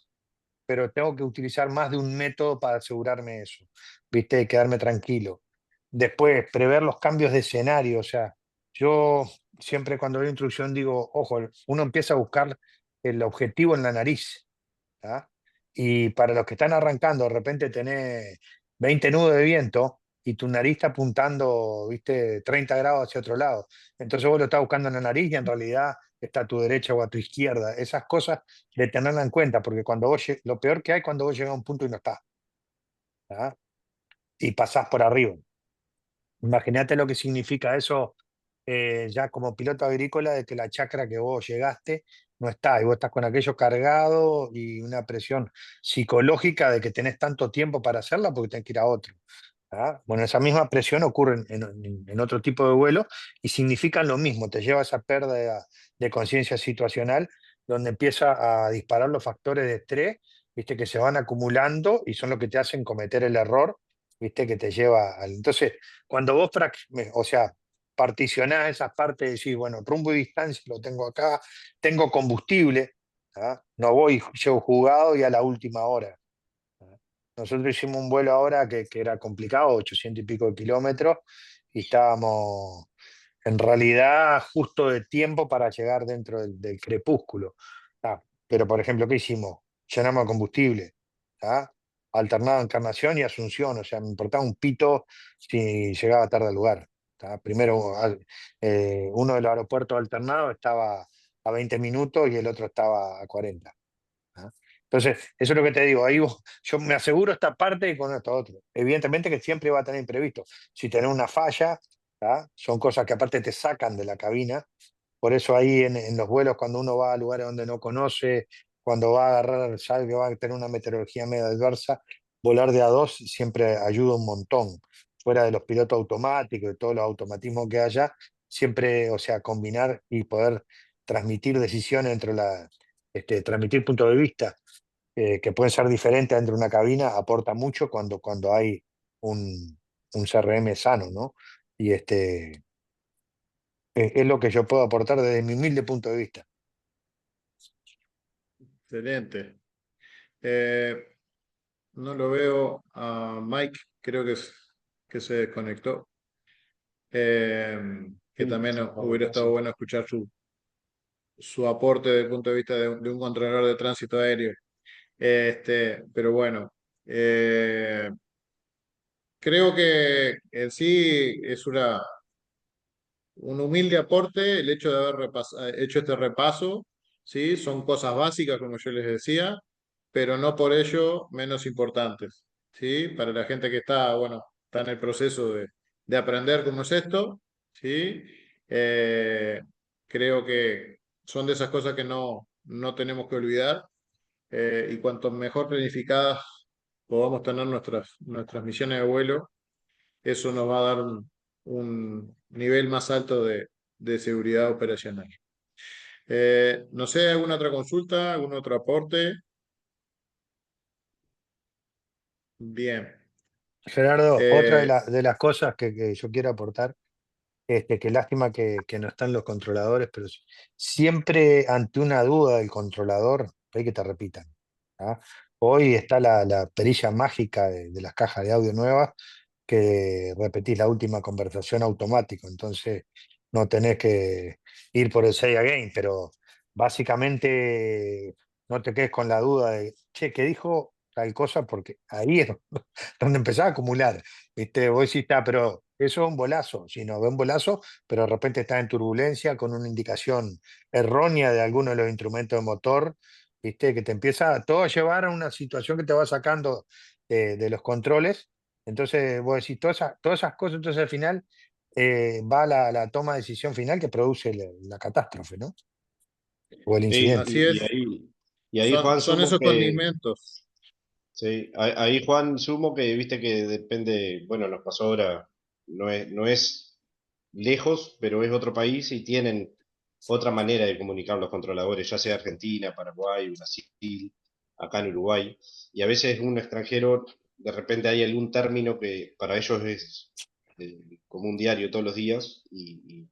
pero tengo que utilizar más de un método para asegurarme de eso, ¿viste? De quedarme tranquilo. Después, prever los cambios de escenario, o sea, yo siempre cuando doy instrucción digo, ojo, uno empieza a buscar el objetivo en la nariz, ¿tá? Y para los que están arrancando, de repente tenés 20 nudos de viento y tu nariz está apuntando, viste, 30 grados hacia otro lado. Entonces vos lo estás buscando en la nariz y en realidad está a tu derecha o a tu izquierda. Esas cosas de tenerla en cuenta, porque lo peor que hay cuando vos llegas a un punto y no estás, ¿tá? Y pasás por arriba. Imagínate lo que significa eso, ya como piloto agrícola, de que la chacra que vos llegaste no está, y vos estás con aquello cargado y una presión psicológica de que tenés tanto tiempo para hacerla porque tenés que ir a otro. ¿Ah? Bueno, esa misma presión ocurre en otro tipo de vuelo y significan lo mismo, te lleva a esa pérdida de conciencia situacional donde empieza a disparar los factores de estrés, viste, que se van acumulando y son los que te hacen cometer el error, viste, que te lleva al... Entonces, cuando vos, o sea, particionás esas partes, decís, bueno, rumbo y distancia lo tengo acá, tengo combustible, ¿ah? No voy, llevo jugado y a la última hora. Nosotros hicimos un vuelo ahora que era complicado, 800 y pico de kilómetros, y estábamos en realidad justo de tiempo para llegar dentro del crepúsculo. Pero, por ejemplo, ¿qué hicimos? Llenamos de combustible, ¿tá? Alternado Encarnación y Asunción, o sea, me importaba un pito si llegaba tarde al lugar. ¿Tá? Primero, uno de los aeropuertos alternados estaba a 20 minutos y el otro estaba a 40. ¿Ah? Entonces, eso es lo que te digo, ahí yo me aseguro esta parte y con esto otro. Evidentemente que siempre va a tener imprevisto. Si tenés una falla, ¿ah? Son cosas que aparte te sacan de la cabina. Por eso ahí en los vuelos, cuando uno va a lugares donde no conoce, cuando va a agarrar, sabe que va a tener una meteorología medio adversa, volar de a dos siempre ayuda un montón. Fuera de los pilotos automáticos y todos los automatismos que haya, siempre, o sea, combinar y poder transmitir decisiones entre transmitir puntos de vista que pueden ser diferentes dentro de una cabina, aporta mucho cuando hay un CRM sano, ¿no? Y es lo que yo puedo aportar desde mi humilde punto de vista. Excelente. Eh, no lo veo a Mike, creo que se desconectó. Que Sí, también sí, hubiera estado bueno escuchar su aporte desde el punto de vista de un controlador de tránsito aéreo. Pero bueno, creo que en sí es un humilde aporte el hecho de haber hecho este repaso, ¿sí? Son cosas básicas, como yo les decía, pero no por ello menos importantes, ¿sí? Para la gente que está, bueno, está en el proceso de aprender cómo es esto, ¿sí? Eh, creo que son de esas cosas que no tenemos que olvidar, y cuanto mejor planificadas podamos tener nuestras misiones de vuelo, eso nos va a dar un nivel más alto de seguridad operacional. No sé, ¿alguna otra consulta? ¿Algún otro aporte? Bien. Gerardo, otra Eh, de las cosas que yo quiero aportar, que lástima que no están los controladores, pero siempre ante una duda del controlador, hay que te repitan. ¿Ah? Hoy está la perilla mágica de las cajas de audio nuevas, que repetís la última conversación automático, entonces no tenés que ir por el say again, pero básicamente no te quedes con la duda de, che, ¿qué dijo tal cosa? Porque ahí es donde empezás a acumular, ¿viste? Vos decís, "Ah, pero eso es un bolazo", si no, ve un bolazo, pero de repente está en turbulencia con una indicación errónea de alguno de los instrumentos de motor, ¿viste? Que te empieza todo a llevar a una situación que te va sacando de los controles. Entonces, vos decís, todas esas cosas, entonces al final va la toma de decisión final que produce la catástrofe, ¿no? O el Sí, incidente. así es, y ahí Juan son sumo esos que, condimentos. sí, ahí Juan sumo que viste que depende, bueno, nos pasó ahora, no es lejos, pero es otro país y tienen otra manera de comunicar los controladores, ya sea Argentina, Paraguay, Brasil, acá en Uruguay, y a veces un extranjero, de repente hay algún término que para ellos es como un diario todos los días y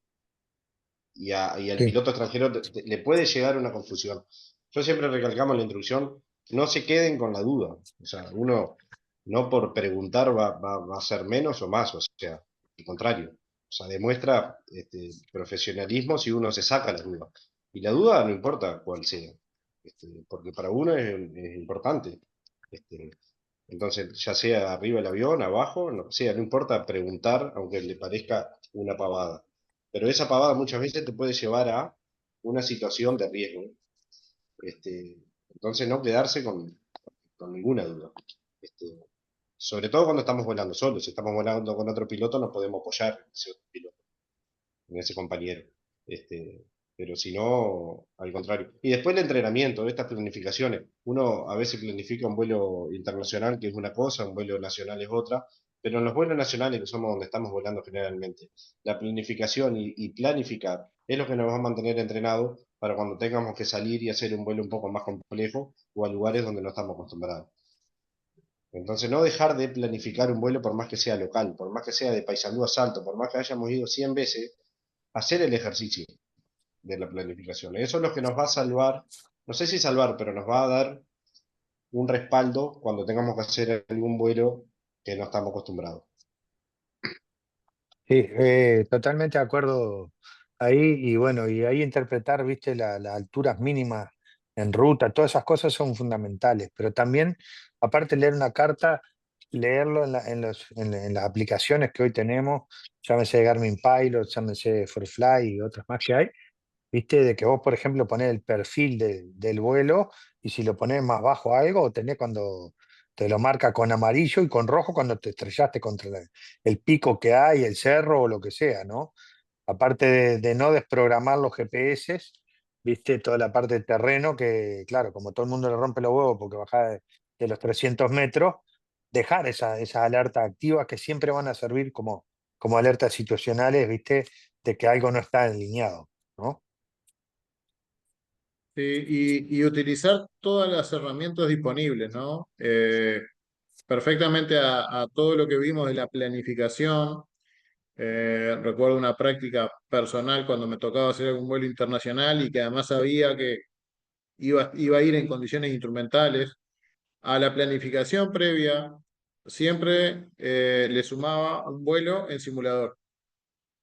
al Sí, piloto extranjero le puede llegar una confusión. Yo siempre recalcamos en la instrucción, no se queden con la duda. O sea, uno no por preguntar va a ser menos o más, o sea, al contrario. O sea, demuestra profesionalismo si uno se saca la duda. Y la duda no importa cuál sea, porque para uno es importante. Este, entonces, ya sea arriba del avión, abajo, no sea, no importa preguntar, aunque le parezca una pavada. Pero esa pavada muchas veces te puede llevar a una situación de riesgo. Este, entonces, no quedarse con ninguna duda. Este, sobre todo cuando estamos volando solos. Si estamos volando con otro piloto, nos podemos apoyar en ese otro piloto, en ese compañero. Este, pero si no, al contrario. Y después el entrenamiento, estas planificaciones. Uno a veces planifica un vuelo internacional, que es una cosa, un vuelo nacional es otra, pero en los vuelos nacionales, que somos donde estamos volando generalmente, la planificación y planificar es lo que nos va a mantener entrenados para cuando tengamos que salir y hacer un vuelo un poco más complejo o a lugares donde no estamos acostumbrados. Entonces, no dejar de planificar un vuelo por más que sea local, por más que sea de Paysandú a Salto, por más que hayamos ido 100 veces, hacer el ejercicio de la planificación. Eso es lo que nos va a salvar, no sé si salvar, pero nos va a dar un respaldo cuando tengamos que hacer algún vuelo que no estamos acostumbrados. sí, totalmente de acuerdo ahí. Y bueno, y ahí interpretar, viste, las alturas mínimas en ruta, todas esas cosas son fundamentales, pero también, aparte de leer una carta, leerlo en las aplicaciones que hoy tenemos, llámese Garmin Pilot, llámese ForFly y otras más que hay. ¿viste? De que vos, por ejemplo, ponés el perfil del vuelo y si lo ponés más bajo a algo, tenés cuando te lo marca con amarillo y con rojo cuando te estrellaste contra el pico que hay, el cerro o lo que sea, ¿no? Aparte de no desprogramar los GPS, viste, toda la parte de terreno que, claro, como todo el mundo le rompe los huevos porque baja de los 300 metros, dejar esas alertas activas que siempre van a servir como alertas situacionales, viste, de que algo no está alineado, ¿no? Sí, y utilizar todas las herramientas disponibles, ¿no? Perfectamente a todo lo que vimos de la planificación. Recuerdo una práctica personal cuando me tocaba hacer algún vuelo internacional y que además sabía que iba a ir en condiciones instrumentales. A la planificación previa siempre le sumaba un vuelo en simulador.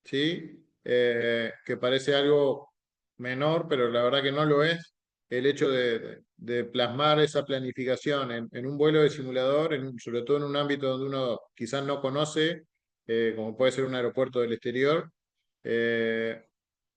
¿Sí? Que parece algo menor, pero la verdad que no lo es, el hecho de plasmar esa planificación en un vuelo de simulador, sobre todo en un ámbito donde uno quizás no conoce, como puede ser un aeropuerto del exterior, eh,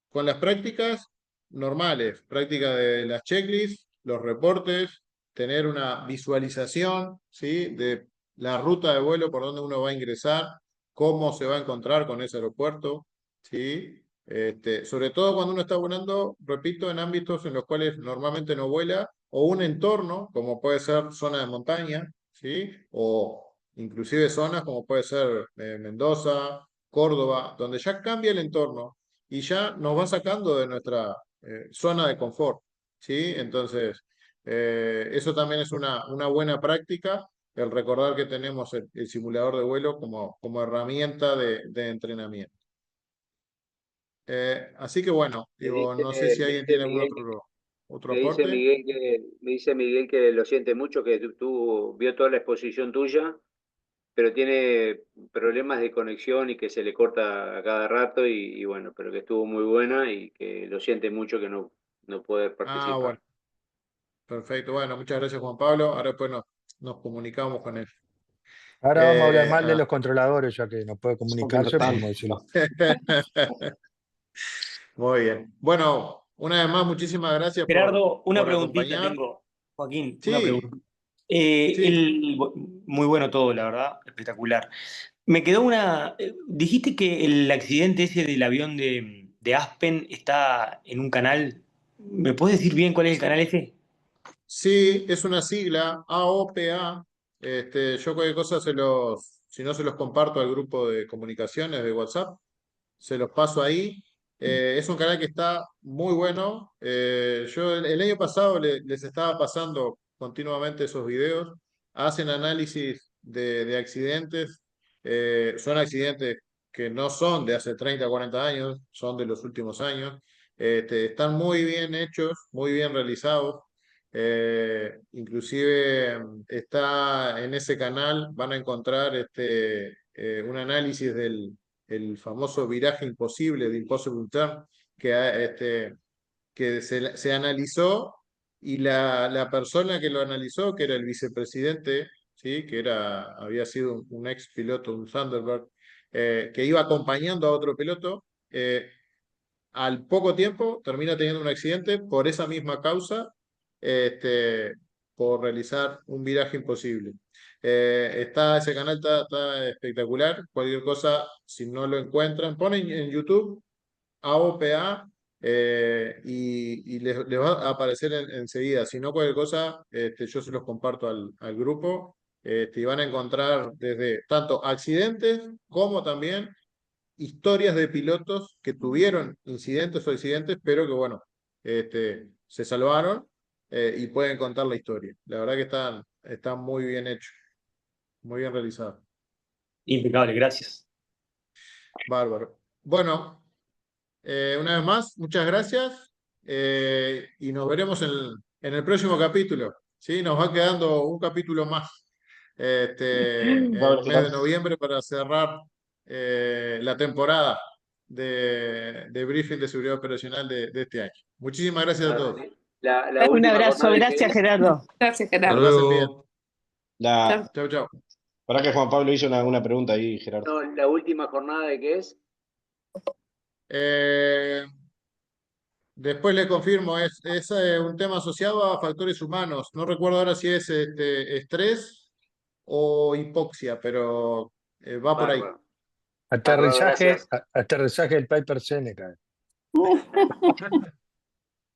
con las prácticas normales, práctica de las checklists, los reportes, tener una visualización, ¿sí? De la ruta de vuelo por donde uno va a ingresar, cómo se va a encontrar con ese aeropuerto, ¿sí? Sobre todo cuando uno está volando, repito, en ámbitos en los cuales normalmente no vuela, o un entorno, como puede ser zona de montaña, ¿sí? O inclusive zonas como puede ser Mendoza, Córdoba, donde ya cambia el entorno y ya nos va sacando de nuestra zona de confort, ¿sí? Entonces, eso también es una buena práctica, el recordar que tenemos el simulador de vuelo como herramienta de entrenamiento. Así que bueno, Me digo, dice, no sé si me alguien dice tiene algún Miguel, otro aporte. me dice Miguel que lo siente mucho, que vio toda la exposición tuya, pero tiene problemas de conexión y que se le corta a cada rato y bueno, pero que estuvo muy buena y que lo siente mucho que no puede Ah, bueno, participar. perfecto. Bueno, muchas gracias Juan Pablo. Ahora después nos comunicamos con él. Ahora vamos a hablar Eh, mal de ah. los controladores, ya que no puede Son que no comunicarse, están. podemos decirlo. Muy bien. Bueno, una vez más, muchísimas gracias Gerardo, una por preguntita acompañar. tengo. Joaquín, una Sí, pregunta. sí, Muy bueno todo, la verdad, espectacular. Me quedó dijiste que el accidente ese del avión de Aspen está en un canal. ¿Me puedes decir bien cuál es el canal ese? sí, es una sigla, AOPA. Yo cualquier cosa si no se los comparto al grupo de comunicaciones de WhatsApp, se los paso ahí. Es un canal que está muy bueno. Yo el año pasado les estaba pasando continuamente esos videos. Hacen análisis de accidentes. Son accidentes que no son de hace 30 o 40 años, son de los últimos años. Están muy bien hechos, muy bien realizados. Inclusive está en ese canal, van a encontrar un análisis del el famoso viraje imposible de Impossible Turn, que se analizó y la persona que lo analizó, que era el vicepresidente, ¿sí? Que había sido un ex piloto, un Thunderbird, que iba acompañando a otro piloto, al poco tiempo termina teniendo un accidente por esa misma causa, este, por realizar un viraje imposible. Ese canal está espectacular. Cualquier cosa, si no lo encuentran, ponen en YouTube AOPA y les va a aparecer enseguida. Si no, cualquier cosa, yo se los comparto al grupo y van a encontrar desde tanto accidentes como también historias de pilotos que tuvieron incidentes o accidentes, pero que bueno, se salvaron y pueden contar la historia. La verdad que están muy bien hechos, muy bien realizados. Impecable, gracias. Bárbaro. Bueno, una vez más, muchas gracias y nos veremos en el próximo capítulo. ¿Sí? Nos va quedando un capítulo más en Vale, el mes de noviembre para cerrar la temporada de briefing de seguridad operacional de este año. Muchísimas gracias a todos. La Un última abrazo, jornada de gracias que Gerardo. Gracias Que hasta la Gerardo. pasen bien. luego. La, Chao. Chau, chau. para que Juan Pablo hizo una pregunta ahí, Gerardo. no, la última jornada de qué es. Eh, Después le confirmo, es un tema asociado a factores humanos. No recuerdo ahora si es estrés o hipoxia, pero va por ahí. Bárbaro. Bárbaro, gracias. Aterrizaje del Piper Seneca. Con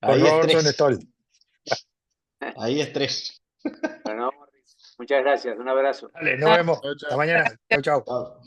Ahí es Robertson 3. Stoll. Ahí es 3. Bueno, muchas gracias. Un abrazo. Dale, nos vemos. Chao, Hasta chao. mañana. Chau, chau. Chao.